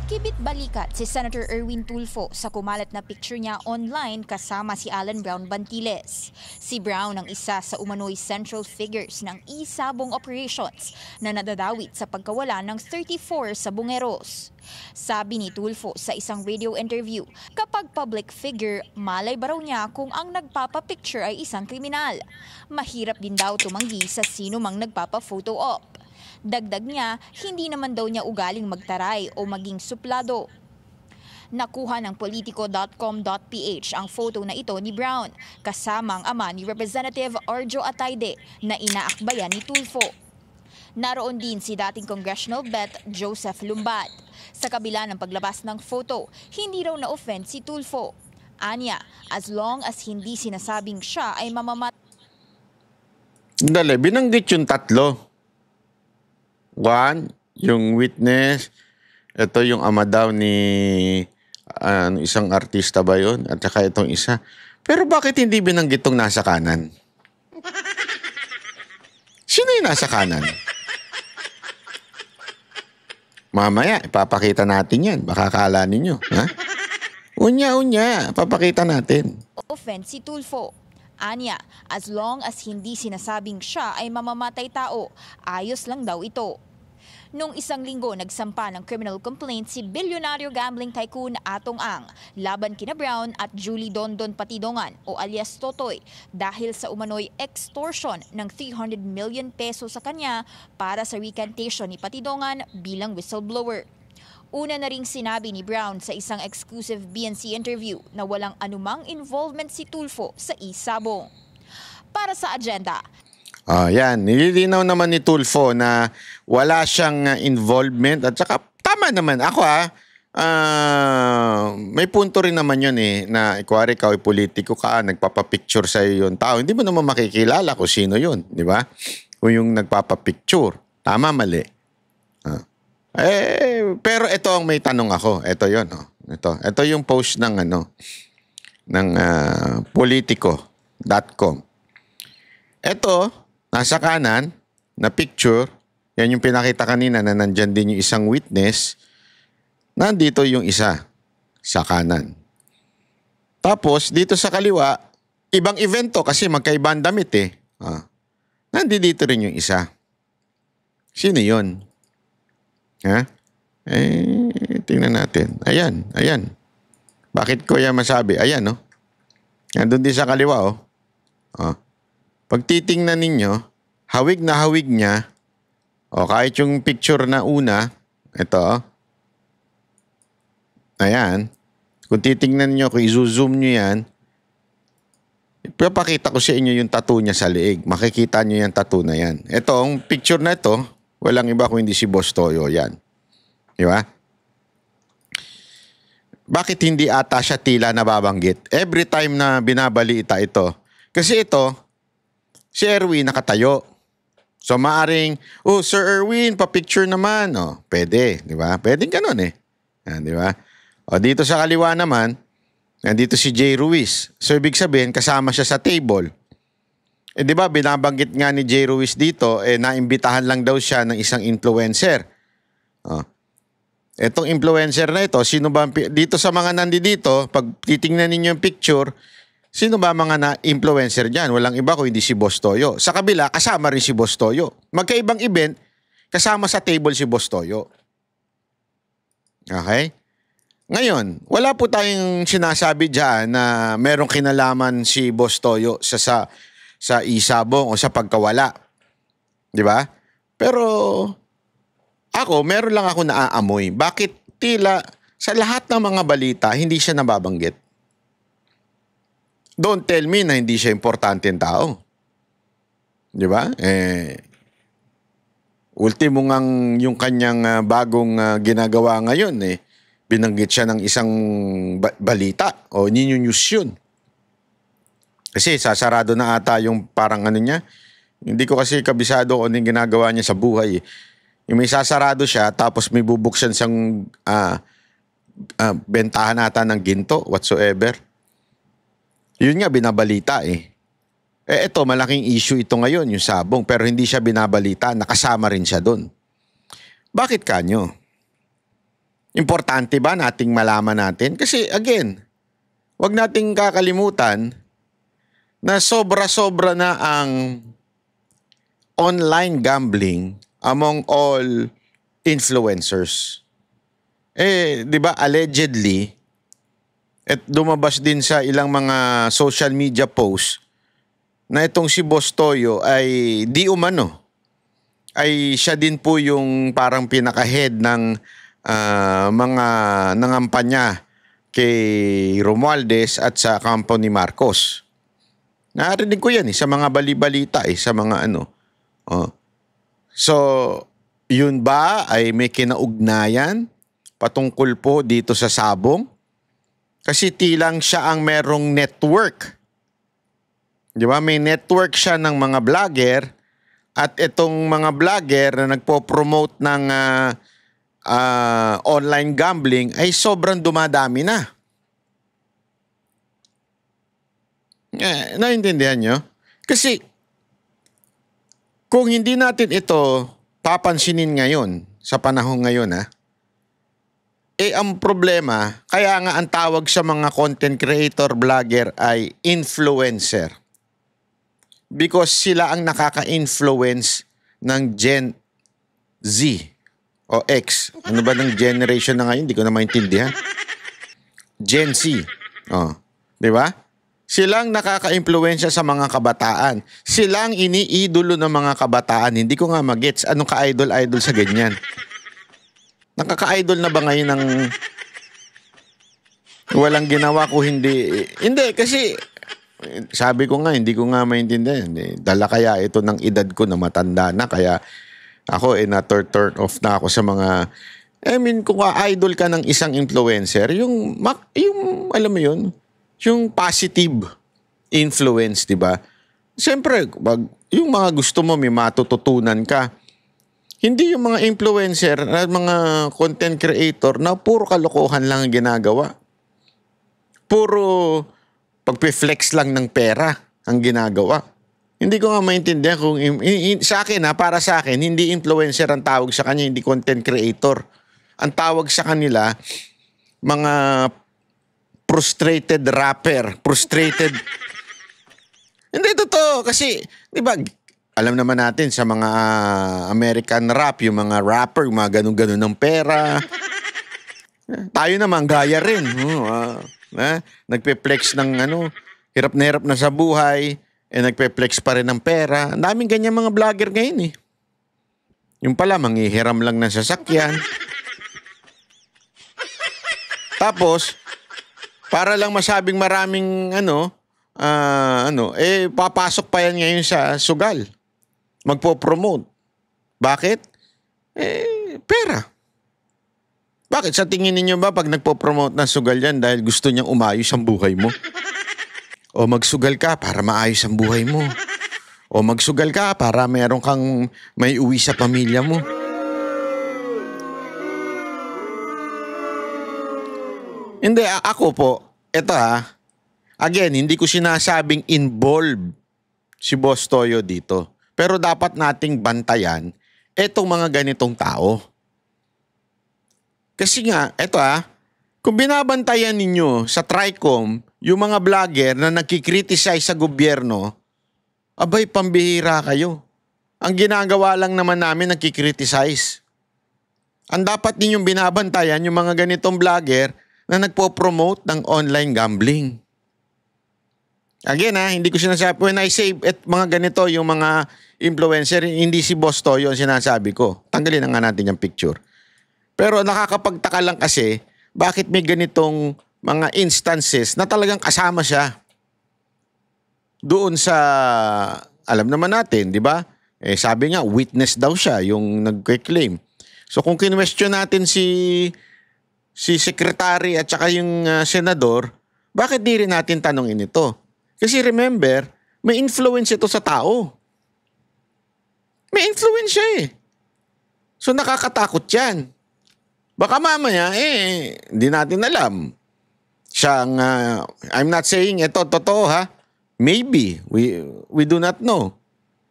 Kibit balikat si Senator Erwin Tulfo sa kumalat na picture niya online kasama si Alan Brown Bantiles. Si Brown ang isa sa umano'y central figures ng isabong operations na nadadawit sa pagkawala ng 34 sabongeros. Sabi ni Tulfo sa isang radio interview, kapag public figure, malay ba raw niya kung ang nagpapapicture ay isang kriminal. Mahirap din daw tumanggi sa sino mang nagpapa-photo op. Dagdag niya, hindi naman daw niya ugaling magtaray o maging suplado. Nakuha ng politico.com.ph ang photo na ito ni Brown, kasama ang ama ni Representative Arjo Atayde na inaakbayan ni Tulfo. Naroon din si dating Congressional Bet Joseph Lumbat. Sa kabila ng paglabas ng photo, hindi raw na-offend si Tulfo. Anya, as long as hindi sinasabing siya ay
Dali, binanggit yung tatlo. One, yung witness. Ito yung ama daw ni isang artista ba yun? At saka itong isa. Pero bakit hindi binanggit itong nasa kanan? Sino yung nasa kanan? Mamaya, ipapakita natin yan. Baka akala ninyo. Ha? Unya, papakita natin.
Offend si Tulfo. Anya, as long as hindi sinasabing siya ay mamamatay tao, ayos lang daw ito. Nung isang linggo, nagsampa ng criminal complaint si bilyonaryo gambling tycoon Atong Ang laban kina Brown at Julie Dondon Patidongan o alias Totoy dahil sa umano'y extortion ng 300 million peso sa kanya para sa recantation ni Patidongan bilang whistleblower. Una na ring sinabi ni Brown sa isang exclusive BNC interview na walang anumang involvement si Tulfo sa isabong. Para sa agenda,
yan. Nililinaw naman ni Tulfo na wala siyang involvement at saka tama naman. Ako may punto rin naman yun na kuwari ikaw ay politiko ka, nagpapapicture sa iyo yung tao. Hindi mo naman makikilala kung sino yun, di ba? Kung yung nagpapapicture. Tama, mali. Pero ito ang may tanong ako. Ito yun. Ito yung post ng politico.com. Ito, nasa kanan, na picture, yan yung pinakita kanina na nandyan din yung isang witness, nandito yung isa sa kanan. Tapos, dito sa kaliwa, ibang event to kasi magkaibang damit nandito rin yung isa. Sino yun? Tingnan natin. Ayan. Bakit ko yan masabi? Ayan, nandun din sa kaliwa, Pag titingnan ninyo, hawig na hawig niya, kahit yung picture na una, ito, ayan, kung titingnan niyo, kung i-zoom niyo yan, ipapakita ko sa inyo yung tattoo niya sa leeg. Makikita niyo yung tattoo na yan. Ito, ang picture na ito, walang iba kung hindi si Boss Toyo, yan. Di ba? Bakit hindi ata siya tila nababanggit? Every time na binabalita ito, kasi ito, si Erwin nakatayo. So maaring, Sir Erwin, pa-picture naman. Pwede, di ba? Pwedeng ganun di ba? Dito sa kaliwa naman, nandito si Jay Ruiz. So ibig sabihin, kasama siya sa table. Di ba, binabanggit nga ni Jay Ruiz dito, naimbitahan lang daw siya ng isang influencer. Etong influencer na ito, sino ba, dito sa mga nandito, pag titingnan ninyo yung picture, sino ba mga na-influencer dyan? Walang iba kung hindi si Boss Toyo. Sa kabila, kasama rin si Boss Toyo. Magkaibang event, kasama sa table si Boss Toyo. Okay? Ngayon, wala po tayong sinasabi dyan na merong kinalaman si Boss Toyo sa isabong o sa pagkawala. Di ba? Pero ako, meron lang ako naaamoy. Bakit tila sa lahat ng mga balita, hindi siya nababanggit? Don't tell me na hindi siya importante ng tao. Di ba? Ultimo ngang yung kanyang bagong ginagawa ngayon, binanggit siya ng isang balita o news yun. Kasi sasarado na ata yung parang niya. Hindi ko kasi kabisado kung anong ginagawa niya sa buhay. Yung may sasarado siya, tapos may bubuksan siyang bentahan ata ng ginto, whatsoever. Yun nga, binabalita ito, malaking issue ito ngayon, yung sabong, pero hindi siya binabalita, nakasama rin siya doon. Bakit kanyo? Importante ba nating malaman natin? Kasi again, wag nating kakalimutan na sobra-sobra na ang online gambling among all influencers. Di ba, allegedly, at lumabas din sa ilang mga social media posts na itong si Boss Toyo ay di umano. Ay siya din po yung parang pinaka-head ng mga nangampanya kay Romualdez at sa kampo ni Marcos. Narinig ko yan sa mga balibalita sa mga So, yun ba ay may kinaugnayan patungkol po dito sa sabong? Kasi tilang siya ang merong network. Di ba? May network siya ng mga vlogger at itong mga vlogger na nagpo-promote ng online gambling ay sobrang dumadami na. Naintindihan nyo? Kasi kung hindi natin ito papansinin ngayon, sa panahon ngayon ang problema, kaya nga ang tawag sa mga content creator, vlogger ay influencer. Because sila ang nakaka-influence ng Gen Z o X. Ano ba ng generation na ngayon? Hindi ko na maintindihan. Gen Z. Di ba? Silang nakaka-impluwensya sa mga kabataan. Silang iniidolo ng mga kabataan. Hindi ko nga magets anong ka-idol-idol sa ganyan. Nakaka-idol na ba ngayon ng walang ginawa ko hindi? Hindi, kasi sabi ko nga, hindi ko nga maintindihan. Dala kaya ito ng edad ko na matanda na, kaya ako na-turn off na ako sa mga, kung ka-idol ka ng isang influencer, yung alam mo yun, yung positive influence, di ba? Siyempre, yung mga gusto mo, may matututunan ka. Hindi yung mga influencer at mga content creator na puro kalokohan lang ang ginagawa. Puro pagpe-flex lang ng pera ang ginagawa. Hindi ko nga maintindihan kung sa akin, para sa akin, hindi influencer ang tawag sa kanya, hindi content creator. Ang tawag sa kanila, mga frustrated rapper, frustrated. Hindi totoo kasi, di ba, alam naman natin sa mga American rap, yung mga rapper, yung mga ganun-ganun ng pera. Tayo naman, gaya rin. Nagpe-flex ng hirap na sa buhay, nagpe-flex pa rin ng pera. Ang daming ganyan mga vlogger ngayon eh. Yung pala, manghihiram lang ng sasakyan. Tapos, para lang masabing maraming papasok pa yan ngayon sa sugal. Magpo-promote. Bakit? Pera. Bakit? Sa tingin ninyo ba pag nagpo-promote ng sugal yan dahil gusto niyang umayos ang buhay mo? O magsugal ka para maayos ang buhay mo? O magsugal ka para mayroon kang may uwi sa pamilya mo? Hindi, ako po, eto again, hindi ko sinasabing involved si Boss Toyo dito. Pero dapat nating bantayan etong mga ganitong tao. Kasi nga, eto kung binabantayan ninyo sa TRICOM yung mga vlogger na nagkikriticize sa gobyerno, abay, pambihira kayo. Ang ginagawa lang naman namin nagkikriticize. Ang dapat ninyong binabantayan yung mga ganitong vlogger na nagpo-promote ng online gambling. Again hindi ko sinasabi, when I say mga ganito, yung mga influencer, hindi si Boss Toyo ang sinasabi ko. Tanggalin na nga natin yung picture. Pero nakakapagtaka lang kasi, bakit may ganitong mga instances na talagang kasama siya doon sa, alam naman natin, di ba? Sabi nga, witness daw siya, yung nag-claim. So kung kinwestiyon natin si secretary at saka yung senador, bakit di rin natin tanongin ito? Kasi remember, may influence ito sa tao. May influence siya So nakakatakot yan. Baka mamaya, hindi natin alam. Siyang, I'm not saying ito totoo Maybe. We do not know.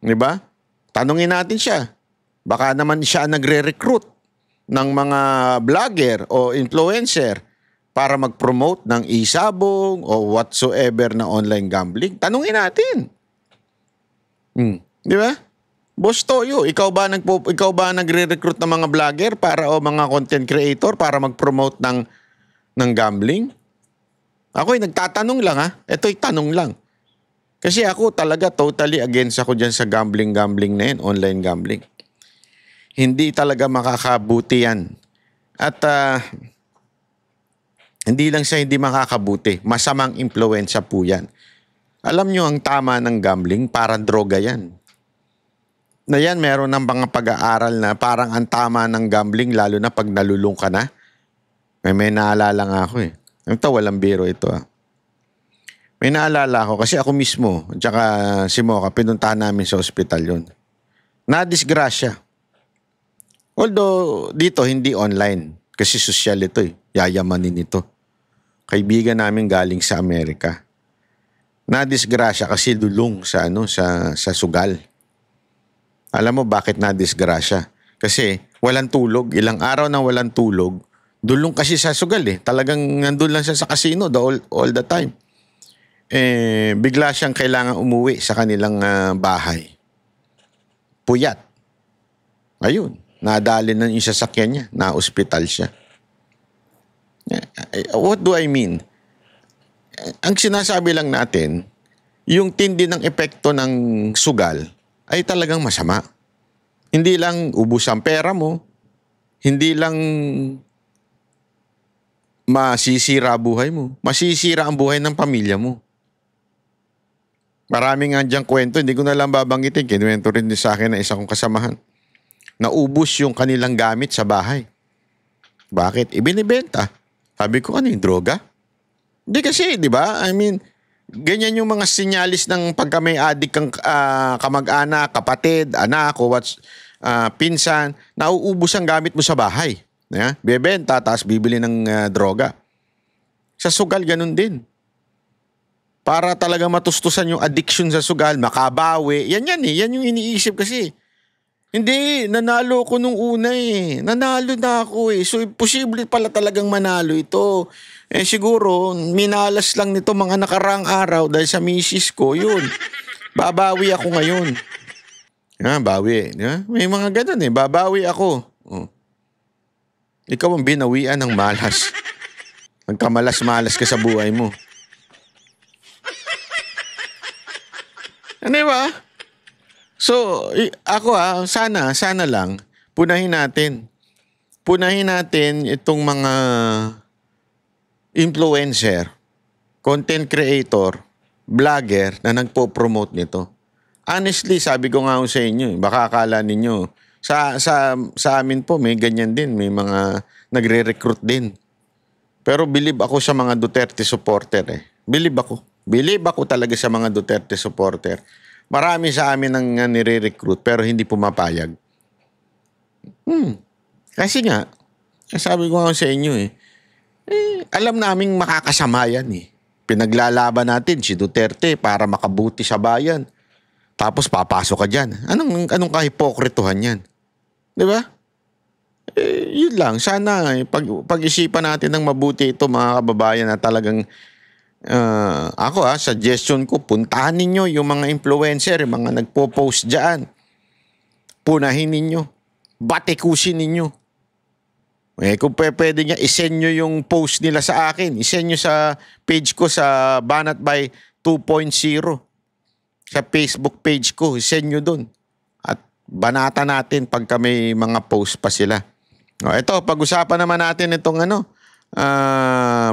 Diba? Tanungin natin siya. Baka naman siya nagre-recruit ng mga vlogger o influencer para mag-promote ng isabong o whatsoever na online gambling. Tanungin natin. Di ba? Boss Toyo, ikaw ba nagre-recruit ng mga vlogger para o mga content creator para mag-promote ng gambling? Ako'y nagtatanong lang Ito'y tanong lang. Kasi ako talaga totally against ako dyan sa gambling na yan, online gambling. Hindi talaga makakabuti yan. At hindi lang siya hindi makakabuti, masamang impluwensya po yan. Alam nyo ang tama ng gambling, parang droga yan. Na yan, meron ng mga pag-aaral na parang ang tama ng gambling, lalo na pag nalulung ka na. May naalala nga ako Ito, walang biro ito May naalala ako kasi ako mismo, at saka si Mocha, pinuntahan namin sa ospital yun. Na-disgrasya. Although, dito hindi online. Kasi social ito Yayamanin ito. Kaibigan namin galing sa Amerika. Na-disgrasya kasi dulong sa sugal. Alam mo bakit na-disgrasya? Kasi walang tulog. Ilang araw na walang tulog. Dulong kasi sa sugal eh. Talagang nandun lang siya sa casino all the time. Bigla siyang kailangan umuwi sa kanilang bahay. Puyat. Ayun. Nadali na yung sasakyan niya. Na-hospital siya. What do I mean? Ang sinasabi lang natin, yung tindi ng epekto ng sugal ay talagang masama. Hindi lang ubus ang pera mo, hindi lang masisira buhay mo, masisira ang buhay ng pamilya mo. Maraming nga diyang kwento, hindi ko na lang babanggitin, kinuwento rin din sa akin na isa kong kasamahan. Naubos yung kanilang gamit sa bahay. Bakit? Ibinibenta. Sabi ko, ano yung droga? Hindi kasi, di ba? I mean, ganyan yung mga sinyalis ng pagka may adik kang kamag-anak, kapatid, anak, o pinsan, nauubos ang gamit mo sa bahay. Bebenta, tapos bibili ng droga. Sa sugal, ganun din. Para talaga matustusan yung addiction sa sugal, makabawi. Yan eh. Yan yung iniisip kasi. Hindi, nanalo ko nung una eh. Nanalo na ako eh. So, posible pala talagang manalo ito. Siguro, minalas lang nito mga nakaraang araw dahil sa misis ko. Yun. Babawi ako ngayon. Bawi. May mga ganun eh. Babawi ako. Ikaw ang binawian ng malas. Nagkamalas-malas ka sa buhay mo. Ano ba? So, ako sana lang, punahin natin. Punahin natin itong mga influencer, content creator, vlogger na nagpo-promote nito. Honestly, sabi ko nga sa inyo, baka akala ninyo, sa amin po may ganyan din, may mga nagre-recruit din. Pero believe ako sa mga Duterte supporter eh. Believe ako talaga sa mga Duterte supporter. Marami sa amin ang nire-recruit pero hindi pumapayag. Kasi nga, sabi ko nga sa inyo alam naming makakasama yan eh. Pinaglalaban natin si Duterte para makabuti sa bayan. Tapos papasok ka dyan. Anong kahipokrituhan yan? Di ba? Yun lang. Sana pag-isipan natin ng mabuti ito mga kababayan na talagang ako suggestion ko, puntahan ninyo yung mga influencer, yung mga nagpo-post dyan. Punahin ninyo. Batikusin ninyo. Kung pwede nga, isend nyo yung post nila sa akin. Isend nyo sa page ko sa Banat by 2.0. Sa Facebook page ko, isend nyo dun. At banata natin pagka may mga post pa sila. Ito, pag-usapan naman natin itong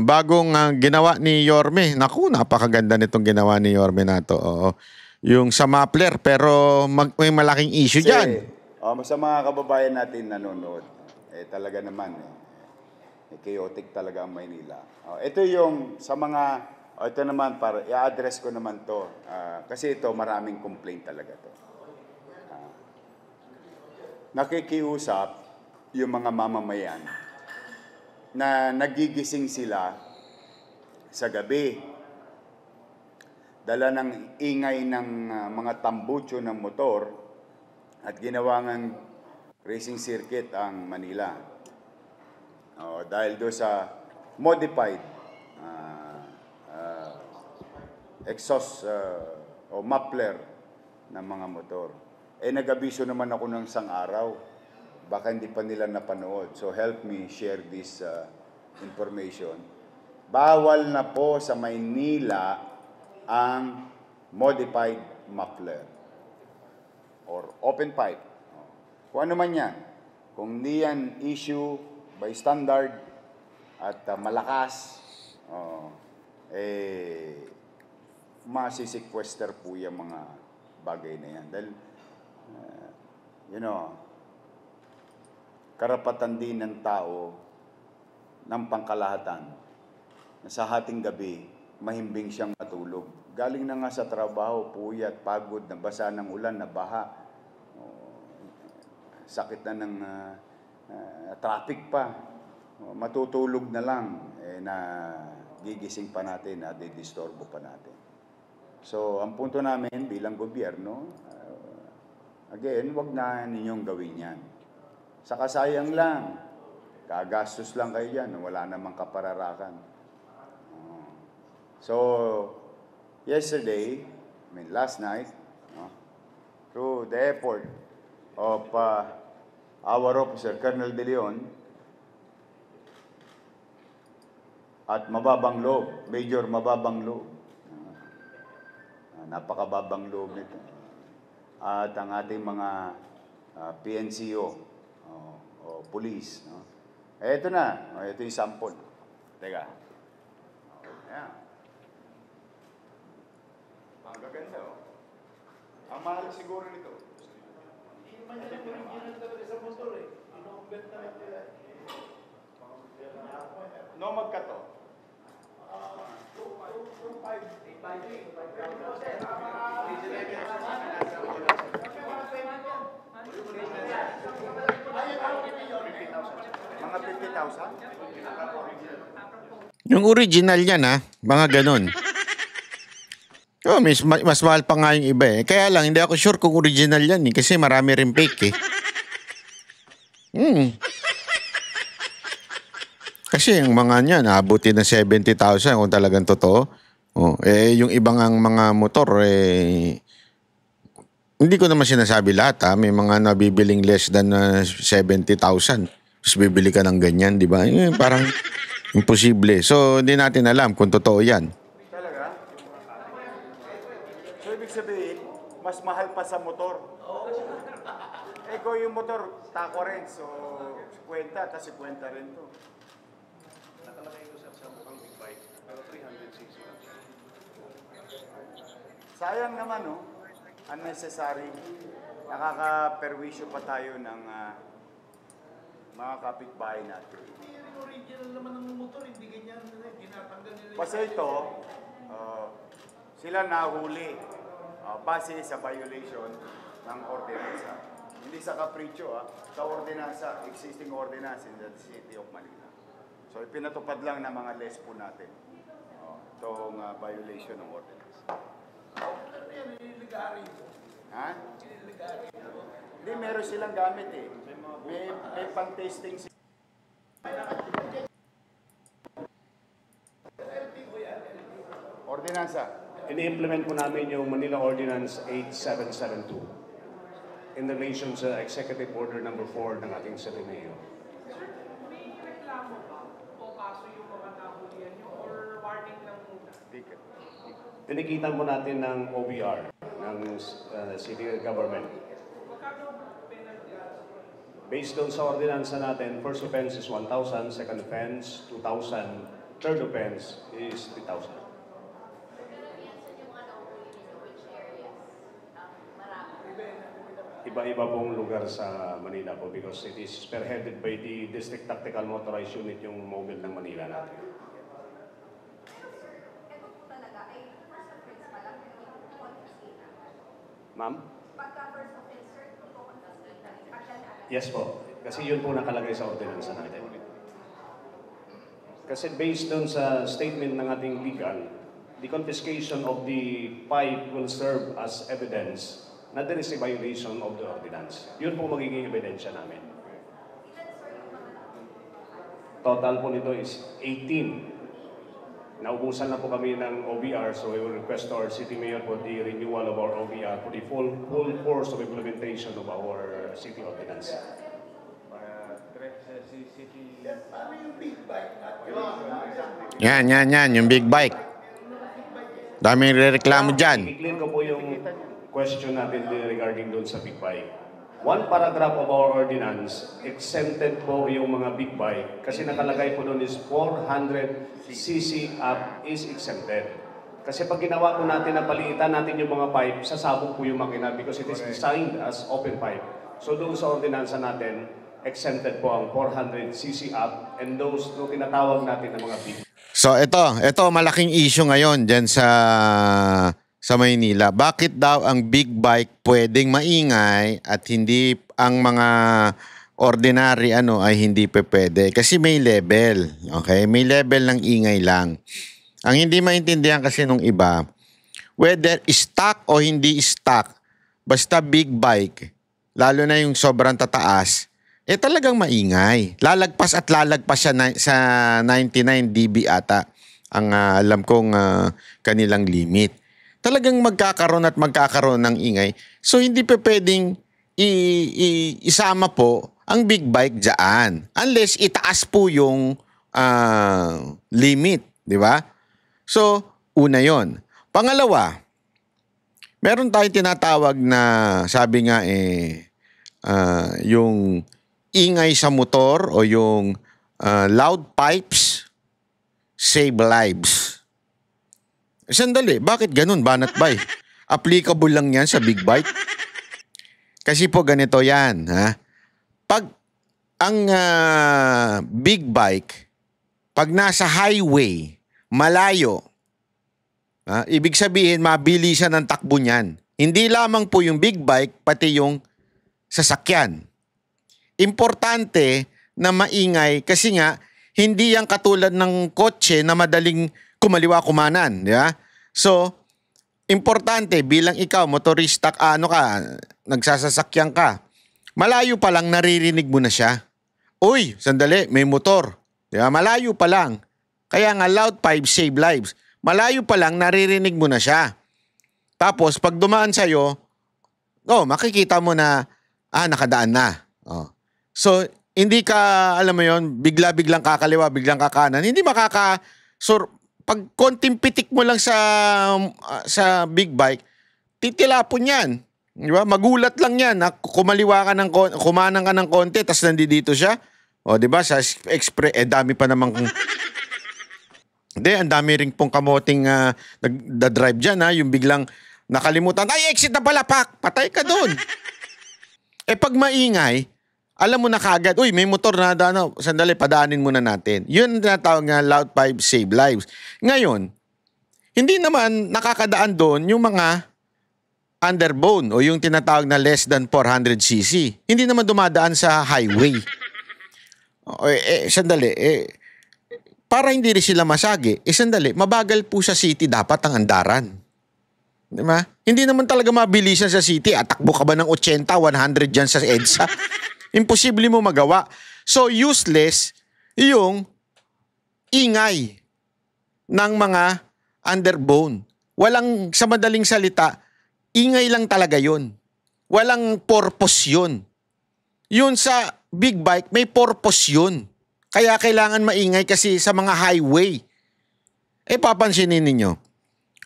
bagong ginawa ni Yorme. Naku, napakaganda nitong ginawa ni Yorme na to. Yung sa Mapler, pero may malaking issue dyan.
Sa mga kababayan natin nanonood, talaga naman, chaotic talaga ang Maynila. Ito yung sa mga, ito naman, para i-address ko naman to. Kasi ito, maraming complaint talaga to. Nakikiusap yung mga mamamayan na nagigising sila sa gabi. Dala ng ingay ng mga tambucho ng motor at ginawa ng racing circuit ang Manila. Dahil doon sa modified exhaust o muffler ng mga motor. Nag-abiso naman ako ng isang araw. Baka hindi pa nila napanood. So help me share this information. Bawal na po sa Maynila ang modified muffler or open pipe. Kung ano man yan. Kung hindi yan issue by standard at malakas, masisequester po yung mga bagay na yan. Dahil, karapatan din ng tao ng pangkalahatan na sa hating gabi, mahimbing siyang matulog. Galing na nga sa trabaho, puyat, pagod, nabasa ng ulan, nabaha, sakit na ng traffic pa, matutulog na lang, na gigising pa natin, na didisturbo pa natin. So, ang punto namin bilang gobyerno, again, wag na ninyong gawin yan. Saka sayang lang, Kagastos lang kayo dyan, wala namang kapararakan. So, yesterday, last night, through the effort of our officer, Colonel De Leon, at mababang loob, Major mababang loob, napakababang loob nito, at ang ating mga PNCO o police. Ito na, ito yung sample. Teka. Ayan. Ang gaganda, oh. Ang mahal siguro nito. Hindi naman yan ang original talaga sa motor, eh. Ino-convert na lang nila. No, magkato.
50,000? Yung original yan, ha? Mga ganun. Oh, mas mahal pa nga yung iba, eh. Kaya lang, hindi ako sure kung original yan, eh. Kasi marami rin fake, eh. Kasi yung mga niyan, naabuti ng 70,000 kung talagang totoo. Oh, yung ibang ang mga motor, hindi ko naman sinasabi lahat, ha. May mga nabibiling less than 70,000. Tapos bibili ka ng ganyan, di ba? Parang imposible. So, hindi natin alam kung totoo yan.
Talaga? So, ibig sabihin, mas mahal pa sa motor. Kung yung motor, tako rin. So, 50, tapos 50 rin to. Nakalagay ko sa mukhang big bike, pero 300cc. Sayang naman, no? Unnecessary. Nakaka-perwisyo pa tayo ng mga kapitbahay natin. Hindi yung original naman ng motor, hindi ganyan. Tinatanggal nila. Kasi ito, sila nahuli base sa violation ng ordinansa. Hindi sa capriccio, sa ordinansa, existing ordinance in the City of Manila. So, ipinatupad lang ng mga lespo natin itong violation ng ordinance. Ha? Hindi, meron silang gamit, eh. May pang-tasting sila. Ordinansa.
Ini-implement po namin yung Manila Ordinance 8772 in relation sa Executive Order number 4 ng ating City Mayor.
May reklamo ba o kaso yung mga nahulihan nyo or warning lang muna?
Tinikitan po natin ng OBR ng City Government. Based doon sa ordinansa natin, first offense is 1,000, second offense 2,000, third offense is 3,000. Iba-iba pong lugar sa Manila po because it is spearheaded by the District Tactical Motorized Unit, yung mobile ng Manila natin. Ma'am? Yes po. Kasi yun po nakalagay sa ordinansa natin. Kasi based doon sa statement ng ating legal, the confiscation of the pipe will serve as evidence na there is a violation of the ordinance. Yun po magiging ebidensya namin. Total po nito is 18. Naubusan na po kami ng OBR, so we will request to our City Mayor for the renewal of our OBR for the full course of implementation of our city ordinance.
Yan, yung big bike. Daming rereklamo dyan.
I-clear ko po yung question natin regarding doon sa big bike. One paragraph of our ordinance, exempted po yung mga big bike kasi nakalagay po doon is 400cc up is exempted. Kasi pag ginawa po natin na paliitan natin yung mga pipe, sasabog po yung makina because it is designed as open pipe. So doon sa ordinansa natin, exempted po ang 400cc up and those no tinatawag natin ng mga big.
So ito malaking issue ngayon diyan sa Maynila. Bakit daw ang big bike pwedeng maingay at hindi ang mga ordinary ay hindi pwede? Kasi may level. Okay? May level ng ingay lang. Ang hindi maintindihan kasi nung iba, whether stock o hindi stock, basta big bike, lalo na yung sobrang tataas, talagang maingay. Lalagpas at lalagpas siya sa 99 dB ata ang alam kong kanilang limit. Talagang magkakaroon at magkakaroon ng ingay. So hindi pa pwedeng isama po ang big bike dyan. Unless itaas po yung limit. Di ba? So, una yon. Pangalawa, meron tayong tinatawag na sabi nga yung ingay sa motor o yung loud pipes save lives. Sandali, bakit ganun, Banat Bay? Applicable lang yan sa big bike? Kasi po ganito yan. Ha? Pag ang big bike, pag nasa highway, malayo, ibig sabihin, mabilisan ang takbo niyan. Hindi lamang po yung big bike, pati yung sasakyan. Importante na maingay kasi nga, hindi yan katulad ng kotse na madaling kumaliwa kumanan. Yeah? So, importante, bilang ikaw, motorista, nagsasasakyan ka, malayo pa lang naririnig mo na siya. Uy, sandali, may motor. Yeah? Malayo pa lang. Kaya nga, loud pipes save lives. Malayo pa lang, naririnig mo na siya. Tapos, pag dumaan sa'yo, makikita mo na, nakadaan na. So, hindi ka, alam mo yon, bigla-biglang kakaliwa, biglang kakanan. Hindi pag konting pitik mo lang sa big bike, titilapon yan. Di ba? Magulat lang yan. Kumaliwa ka kumanan ka ng konti, tas nandito siya. Di ba? Sa express, dami pa namang... Hindi, ang dami rin pong kamoting nagda-drive dyan, yung biglang nakalimutan, exit na pala, patay ka doon. Pag maingay, alam mo na kagad, may motor na, sandali, padaanin muna natin. Yun ang tinatawag nga loud pipe save lives. Ngayon, hindi naman nakakadaan doon yung mga underbone o yung tinatawag na less than 400cc. Hindi naman dumadaan sa highway. Sandali, para hindi rin sila masagi, sandali, mabagal po sa city dapat ang andaran. Diba? Hindi naman talaga mabilisan sa city. Atakbo ka ba ng 80, 100 dyan sa EDSA? Imposible mo magawa. So, useless yung ingay ng mga underbone. Walang, sa madaling salita, ingay lang talaga yun. Walang purpose yun. Yun sa big bike, may purpose yun. Kaya kailangan maingay kasi sa mga highway. Papansinin ninyo.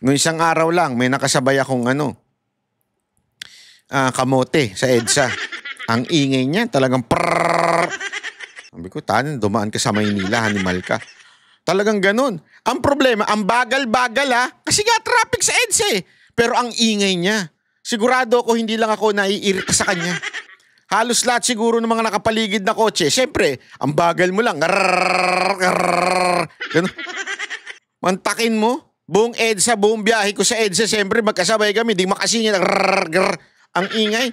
Noong isang araw lang, may nakasabay akong kamote sa EDSA. Ang ingay niya, talagang prrrr. Sabi ko, dumaan ka sa Maynila, animal ka. Talagang ganun. Ang problema, ang bagal-bagal kasi nga traffic sa EDSA Pero ang ingay niya. Sigurado ako hindi lang ako naiirita sa kanya. Halos lahat siguro ng mga nakapaligid na kotse. Siyempre, ang bagal mo lang. Ganun. Mantakin mo. Buong EDSA, buong biyahe ko sa EDSA, siyempre magkasabay kami. Di makasingit. Ang ingay.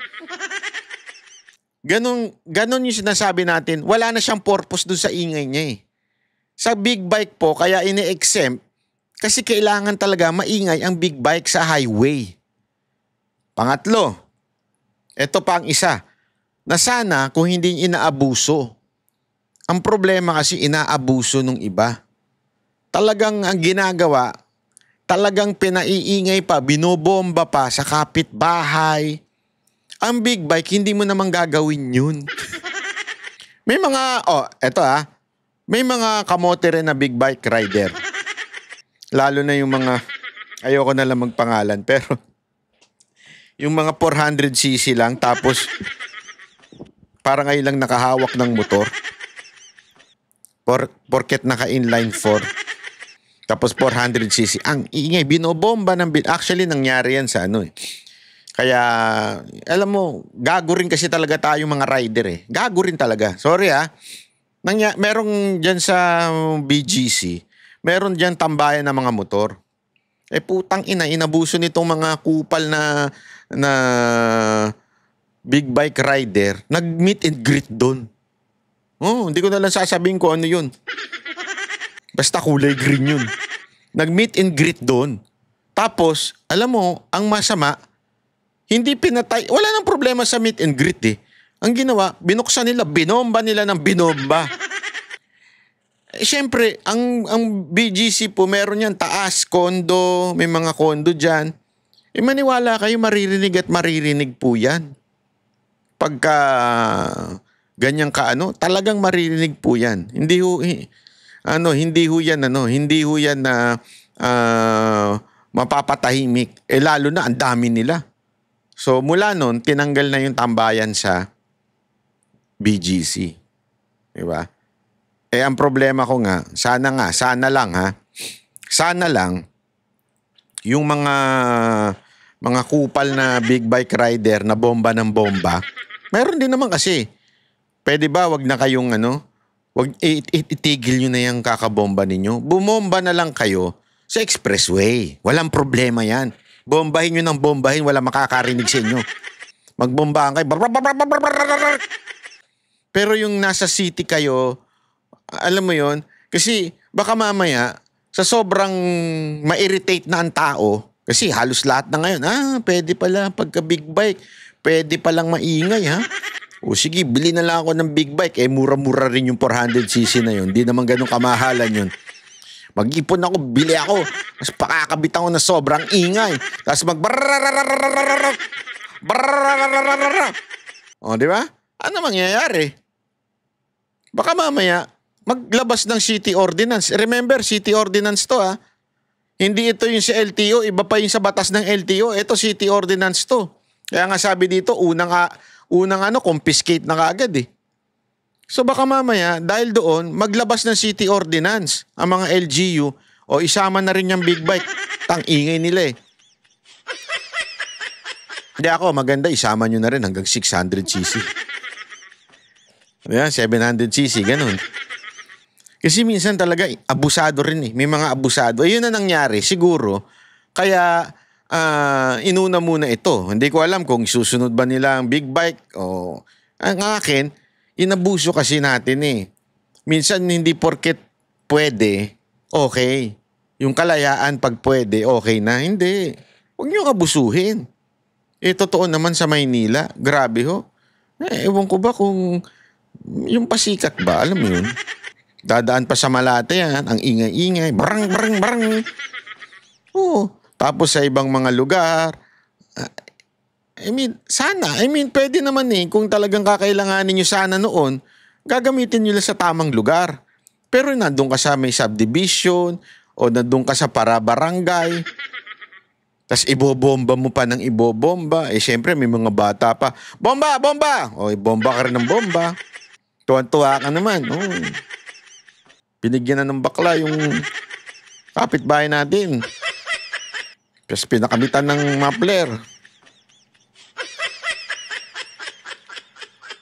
Ganon yung sinasabi natin. Wala na siyang purpose dun sa ingay niya eh. Sa big bike po, kaya ini-exempt kasi kailangan talaga maingay ang big bike sa highway. Pangatlo, ito pa ang isa, na sana kung hindi inaabuso. Ang problema kasi inaabuso ng iba. Talagang ang ginagawa, talagang pinaiingay pa, binobomba pa sa kapitbahay. Ang big bike, hindi mo namang gagawin yun. May mga, may mga kamote rin na big bike rider. Lalo na yung mga, ayoko na lang magpangalan, pero yung mga 400cc lang, tapos parang ay lang nakahawak ng motor. Porket naka-inline 4. Tapos 400cc. Ang ingay, binobomba ng actually, nangyari yan sa Kaya, alam mo, gago rin kasi talaga tayo mga rider eh. Gago rin talaga. Sorry merong dyan sa BGC, meron dyan tambayan ng mga motor. Putang ina, inabuso nitong mga kupal na big bike rider. Nag-meet and greet doon. Hindi ko na lang sasabihin ko ano yun. Basta kulay green yun. Nag-meet and greet doon. Tapos, alam mo, ang masama, hindi pinatay. Wala nang problema sa meet and greet eh. Ang ginawa, binuksan nila, binomba nila ng binomba. Siyempre, ang BGC po, meron yan taas, kondo, may mga kondo dyan. Maniwala kayo, maririnig at maririnig po yan. Pagka ganyan ka talagang maririnig po yan. Hindi ho yan na mapapatahimik. Lalo na ang dami nila. So mula noon, tinanggal na yung tambayan sa BGC. Diba? Ang problema ko sana lang, yung mga kupal na big bike rider na bomba ng bomba, meron din naman kasi. Pwede ba wag na kayong wag itigil nyo na yung kakabomba ninyo. Bumomba na lang kayo sa expressway. Walang problema yan. Bombahin nyo ng bombahin, wala makakarinig sa inyo. Magbombahan kayo. Pero yung nasa city kayo, alam mo yon, kasi baka mamaya sa sobrang ma-irritate na ang tao, kasi halos lahat na ngayon, pwede pala pagka big bike, pwede palang maingay O sige, bili na lang ako ng big bike, mura-mura rin yung 400cc na yun, hindi naman ganun kamahalan yun. Mag-ipon ako, bili ako, tapos pakakabit ako na sobrang ingay, tapos o di ba? Ano mangyayari? Baka mamaya maglabas ng city ordinance. Remember, city ordinance to Hindi ito yung sa LTO, iba pa yung sa batas ng LTO. Ito city ordinance to. Kaya nga sabi dito, unang confiscate na kaagad So baka mamaya, dahil doon, maglabas ng city ordinance ang mga LGU o isama na rin yung big bike. Tang-ingay nila Hindi ako, maganda, isama nyo na rin hanggang 600cc. Ayan, 700cc, ganun. Kasi minsan talaga, abusado rin May mga abusado. Ayun na nangyari, siguro. Kaya, inuna muna ito. Hindi ko alam kung susunod ba nila ang big bike o... Ang akin, inabuso kasi natin Minsan, hindi porket pwede, okay. Yung kalayaan pag pwede, okay na. Hindi. Huwag nyo abusuhin. Totoo naman sa Maynila. Grabe ho. Ewan ko ba kung... Yung pasikat ba, alam mo yun? Dadaan pa sa Malate yan, ang ingay-ingay, barang. Tapos sa ibang mga lugar, pwede naman kung talagang kakailanganin nyo sana noon, gagamitin nyo lang sa tamang lugar. Pero nandun ka sa may subdivision, o nandun ka sa para-barangay, tas ibobomba mo pa ng ibobomba, syempre may mga bata pa, bomba! O ibomba ka rin ng bomba. Tuwan-tuwa ka naman. Binigyan na ng bakla yung kapitbahay natin. Tapos pinakamitan ng muffler.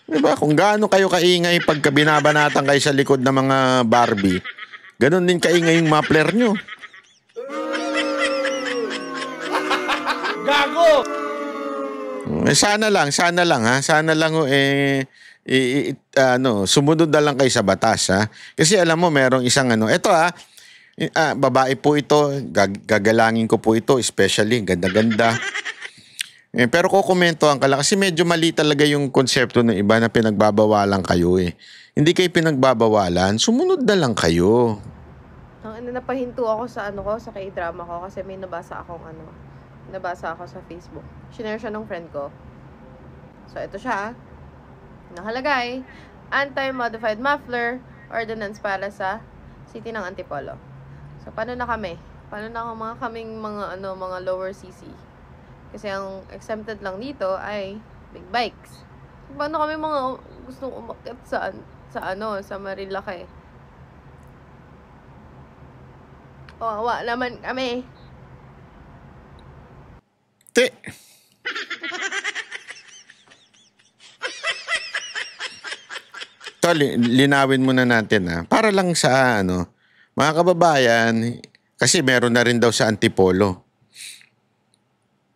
Diba? Kung gaano kayo kaingay pagka binabanatan kayo sa likod ng mga Barbie, ganun din kaingay yung muffler nyo.
Gago!
Sana lang sumunod na lang kayo sa batas Kasi alam mo merong isang babae po ito, gagalangin ko po ito, especially ganda-ganda. Pero kukomentohan ka lang kasi medyo mali talaga yung konsepto ng iba na pinagbabawalan kayo Hindi kayo pinagbabawalan, sumunod na lang kayo.
Napahinto ako sa sa K-drama ko kasi may nabasa ako sa Facebook. Shinare siya ng friend ko. So ito siya. Nakalagay, anti-modified muffler ordinance para sa city ng Antipolo. So paano na kami? Paano na kaming mga lower CC? Kasi ang exempted lang dito ay big bikes. Paano kami mga gustong umakyat sa Marilaki? Kawawa naman kami.
Linawin muna natin para lang sa mga kababayan, kasi meron na rin daw sa Antipolo.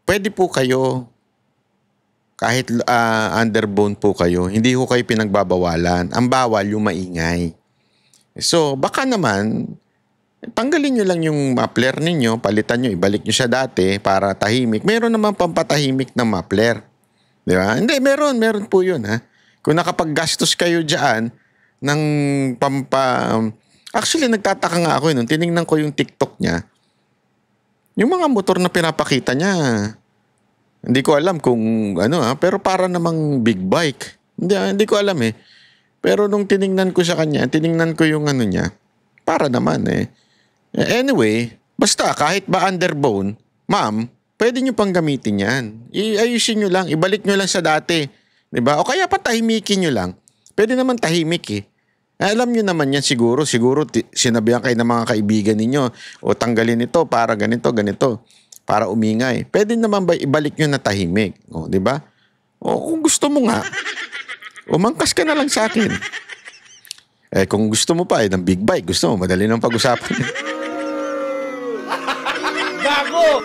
Pwede po kayo, kahit underbone po kayo, hindi ko kayo pinagbabawalan. Ang bawal yung maingay. So, baka naman, tanggalin nyo lang yung muffler ninyo, palitan nyo, ibalik nyo siya dati para tahimik. Meron naman pampatahimik na muffler. Di ba? Hindi, meron po yun Kung nakapaggastos kayo dyan ng Actually, nagtataka nga ako nung tiningnan ko yung TikTok niya. Yung mga motor na pinapakita niya, hindi ko alam kung pero para namang big bike. Hindi ko alam eh. Pero nung tiningnan ko sa kanya, tiningnan ko yung niya, para naman eh. Anyway, basta kahit ba underbone, ma'am, pwede nyo pang gamitin yan. Iayusin nyo lang, ibalik nyo lang sa dati. Diba? O kaya patahimikin nyo lang. Pwede naman tahimik eh. Alam nyo naman yan siguro sinabihan kayo ng mga kaibigan ninyo, o tanggalin ito para ganito, para umingay. Pwede naman ba ibalik nyo na tahimik? O, diba? O kung gusto mo nga, umangkas ka na lang sa akin. Kung gusto mo pa ng big bike, gusto mo, madali nang pag-usapan.
Gago!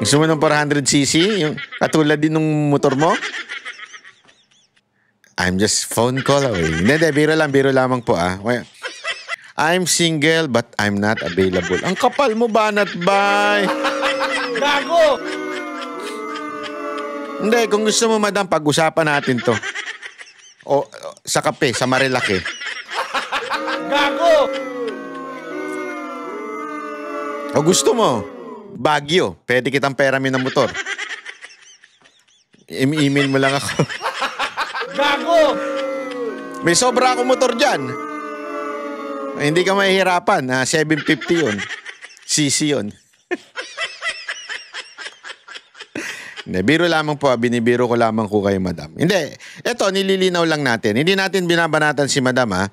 Gusto mo ng 400cc? Yung katulad din ng motor mo? I'm just phone call away. Hindi, biro lamang po ah. I'm single but I'm not available. Ang kapal mo, Banat Bay!
Gago!
Hindi, kung gusto mo, madam, pag-usapan natin to. O sa kape, sa Marilake.
Gago!
O gusto mo, Baguio, pwede kitang peramin ng motor. Email mo lang ako.
Gago!
May sobra akong motor dyan. Hindi ka mahihirapan. 750 yun. CC yun. Hindi, biro lamang po. Binibiro ko lamang ko kayo, madam. Hindi, eto, nililinaw lang natin. Hindi natin binabanatan si madam, ha.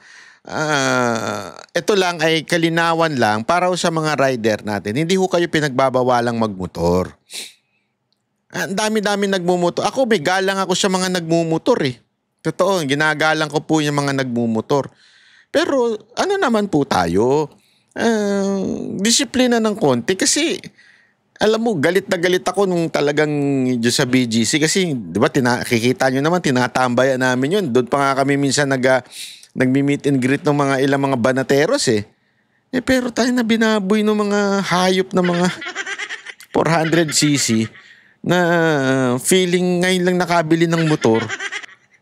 Ito lang ay kalinawan lang para sa mga rider natin. Hindi ho kayo pinagbabawalang magmotor. Ang dami-dami nagmumotor. Ako, may galang ako sa mga nagmumotor eh. Totoo, ginagalang ko po yung mga nagmumotor. Pero ano naman po tayo? Disiplina ng konti kasi alam mo, galit na galit ako nung talagang sa BGC kasi di ba kikita nyo naman, tinatambayan namin yun. Doon pa nga kami minsan nagmi-meet and greet ng mga ilang mga banateros eh. Pero tayo na binaboy ng mga hayop na mga 400cc na feeling ngayon lang nakabili ng motor.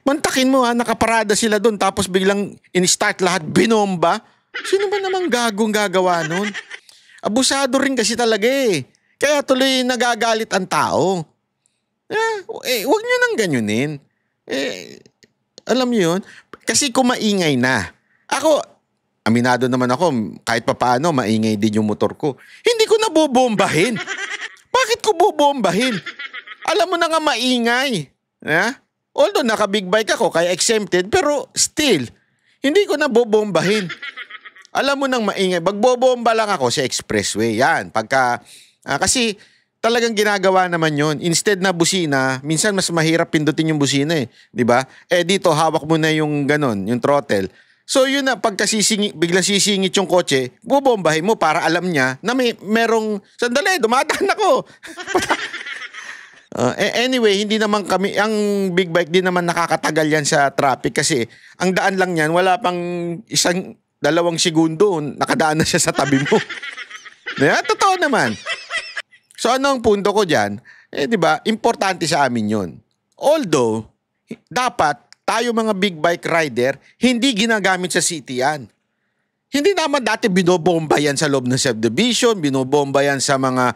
Mantakin mo nakaparada sila doon tapos biglang in-start lahat, binomba. Sino ba namang gagong gagawa nun? Abusado rin kasi talaga eh. Kaya tuloy nagagalit ang tao. Huwag nyo nang ganyunin. Alam nyo yun? Kasi kung maingay na. Ako, aminado naman ako, kahit papaano, maingay din yung motor ko. Hindi ko na bobombahin. Bakit ko bobombahin? Alam mo na nga maingay. Although naka-big bike ako, kaya exempted, pero still, hindi ko na bobombahin. Alam mo nang maingay, magbobomba lang ako sa expressway. Yan, kasi talagang ginagawa naman yon. Instead na busina, minsan mas mahirap pindutin yung busina eh. Diba? Dito, hawak mo na yung ganon, yung throttle. So yun na, pagka biglang sisingit yung kotse, bobombahin mo para alam niya na merong, sandali, dumadaan ako. Anyway, hindi naman kami, ang big bike din naman nakakatagal yan sa traffic kasi ang daan lang yan, wala pang 1-2 segundo, nakadaan na siya sa tabi mo. Totoo naman. So ano ang punto ko dyan? Diba, importante sa amin yun. Although, dapat tayo mga big bike rider, hindi ginagamit sa city yan. Hindi naman dati binobomba yan sa loob ng subdivision, binobomba yan sa mga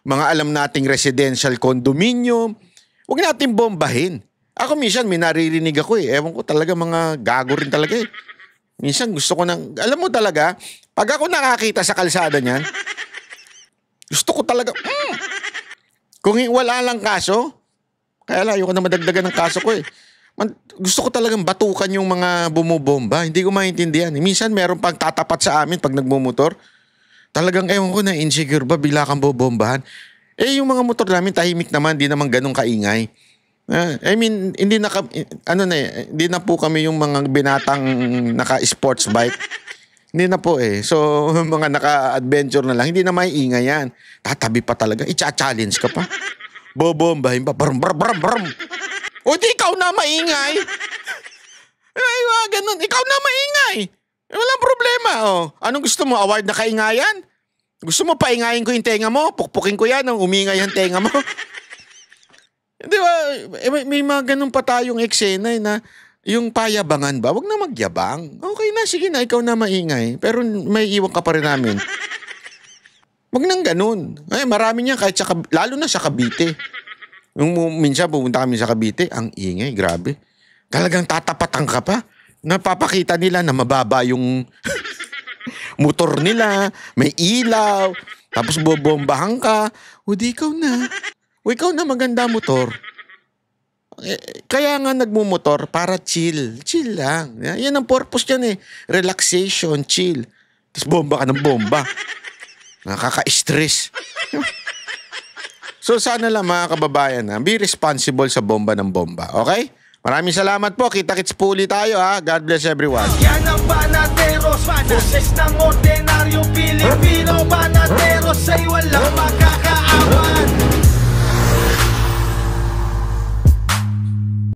alam nating residential condominium. Huwag natin bombahin. Ako minsan may naririnig ako eh. Ewan ko talaga, mga gago rin talaga eh. Minsan gusto ko nang, alam mo talaga, pag ako nakakita sa kalsada niyan, gusto ko talaga, kung wala lang kaso, kaya lang ayoko na madagdagan ng kaso ko eh. Gusto ko talagang batukan yung mga bumubomba. Hindi ko maintindihan. Minsan meron pang tatapat sa amin pag nagmumotor. Talagang ewan ko na insecure ba bigla kang bobombahan. Yung mga motor namin tahimik naman, di naman ganun kaingay. I mean, hindi na po kami yung mga binatang naka-sports bike. Hindi na po eh. So, mga naka-adventure na lang, hindi na may ingay yan. Tatabi pa talaga. I-challenge ka pa. Bobombahin pa. Brum, brum, brum, brum. O di ikaw na maingay. Ganun. Ikaw na maingay. Walang problema. Anong gusto mo? Award na kaingayan? Gusto mo paingayin ko yung tenga mo? Pukpukin ko yan nung umingay ang tenga mo? Di ba, may mga ganun pa tayong eksena na yung payabangan ba? Wag na magyabang. Okay na, sige na, ikaw na maingay. Pero may iwan ka pa rin namin. Wag nang ganun. Ay, marami niya kahit lalo na sa Cavite. Yung minsan pupunta kami sa Cavite, ang ingay, grabe. Talagang tatapatan ka pa. Napapakita nila na mababa yung motor nila, may ilaw, tapos bobombahan ka. O di ikaw na. O ikaw na maganda motor. Kaya nga nagmumotor para chill. Chill lang. Yan ang purpose yan eh. Relaxation, chill. Tapos bomba ka ng bomba. Nakaka-stress. So sana lang mga kababayan, be responsible sa bomba ng bomba. Okay? Maraming salamat po. Kita-kits po ulit tayo ha. God bless everyone.
Yan ang Banateros, boses ng ordinaryong Pilipino. Banateros ay walang makakaawan.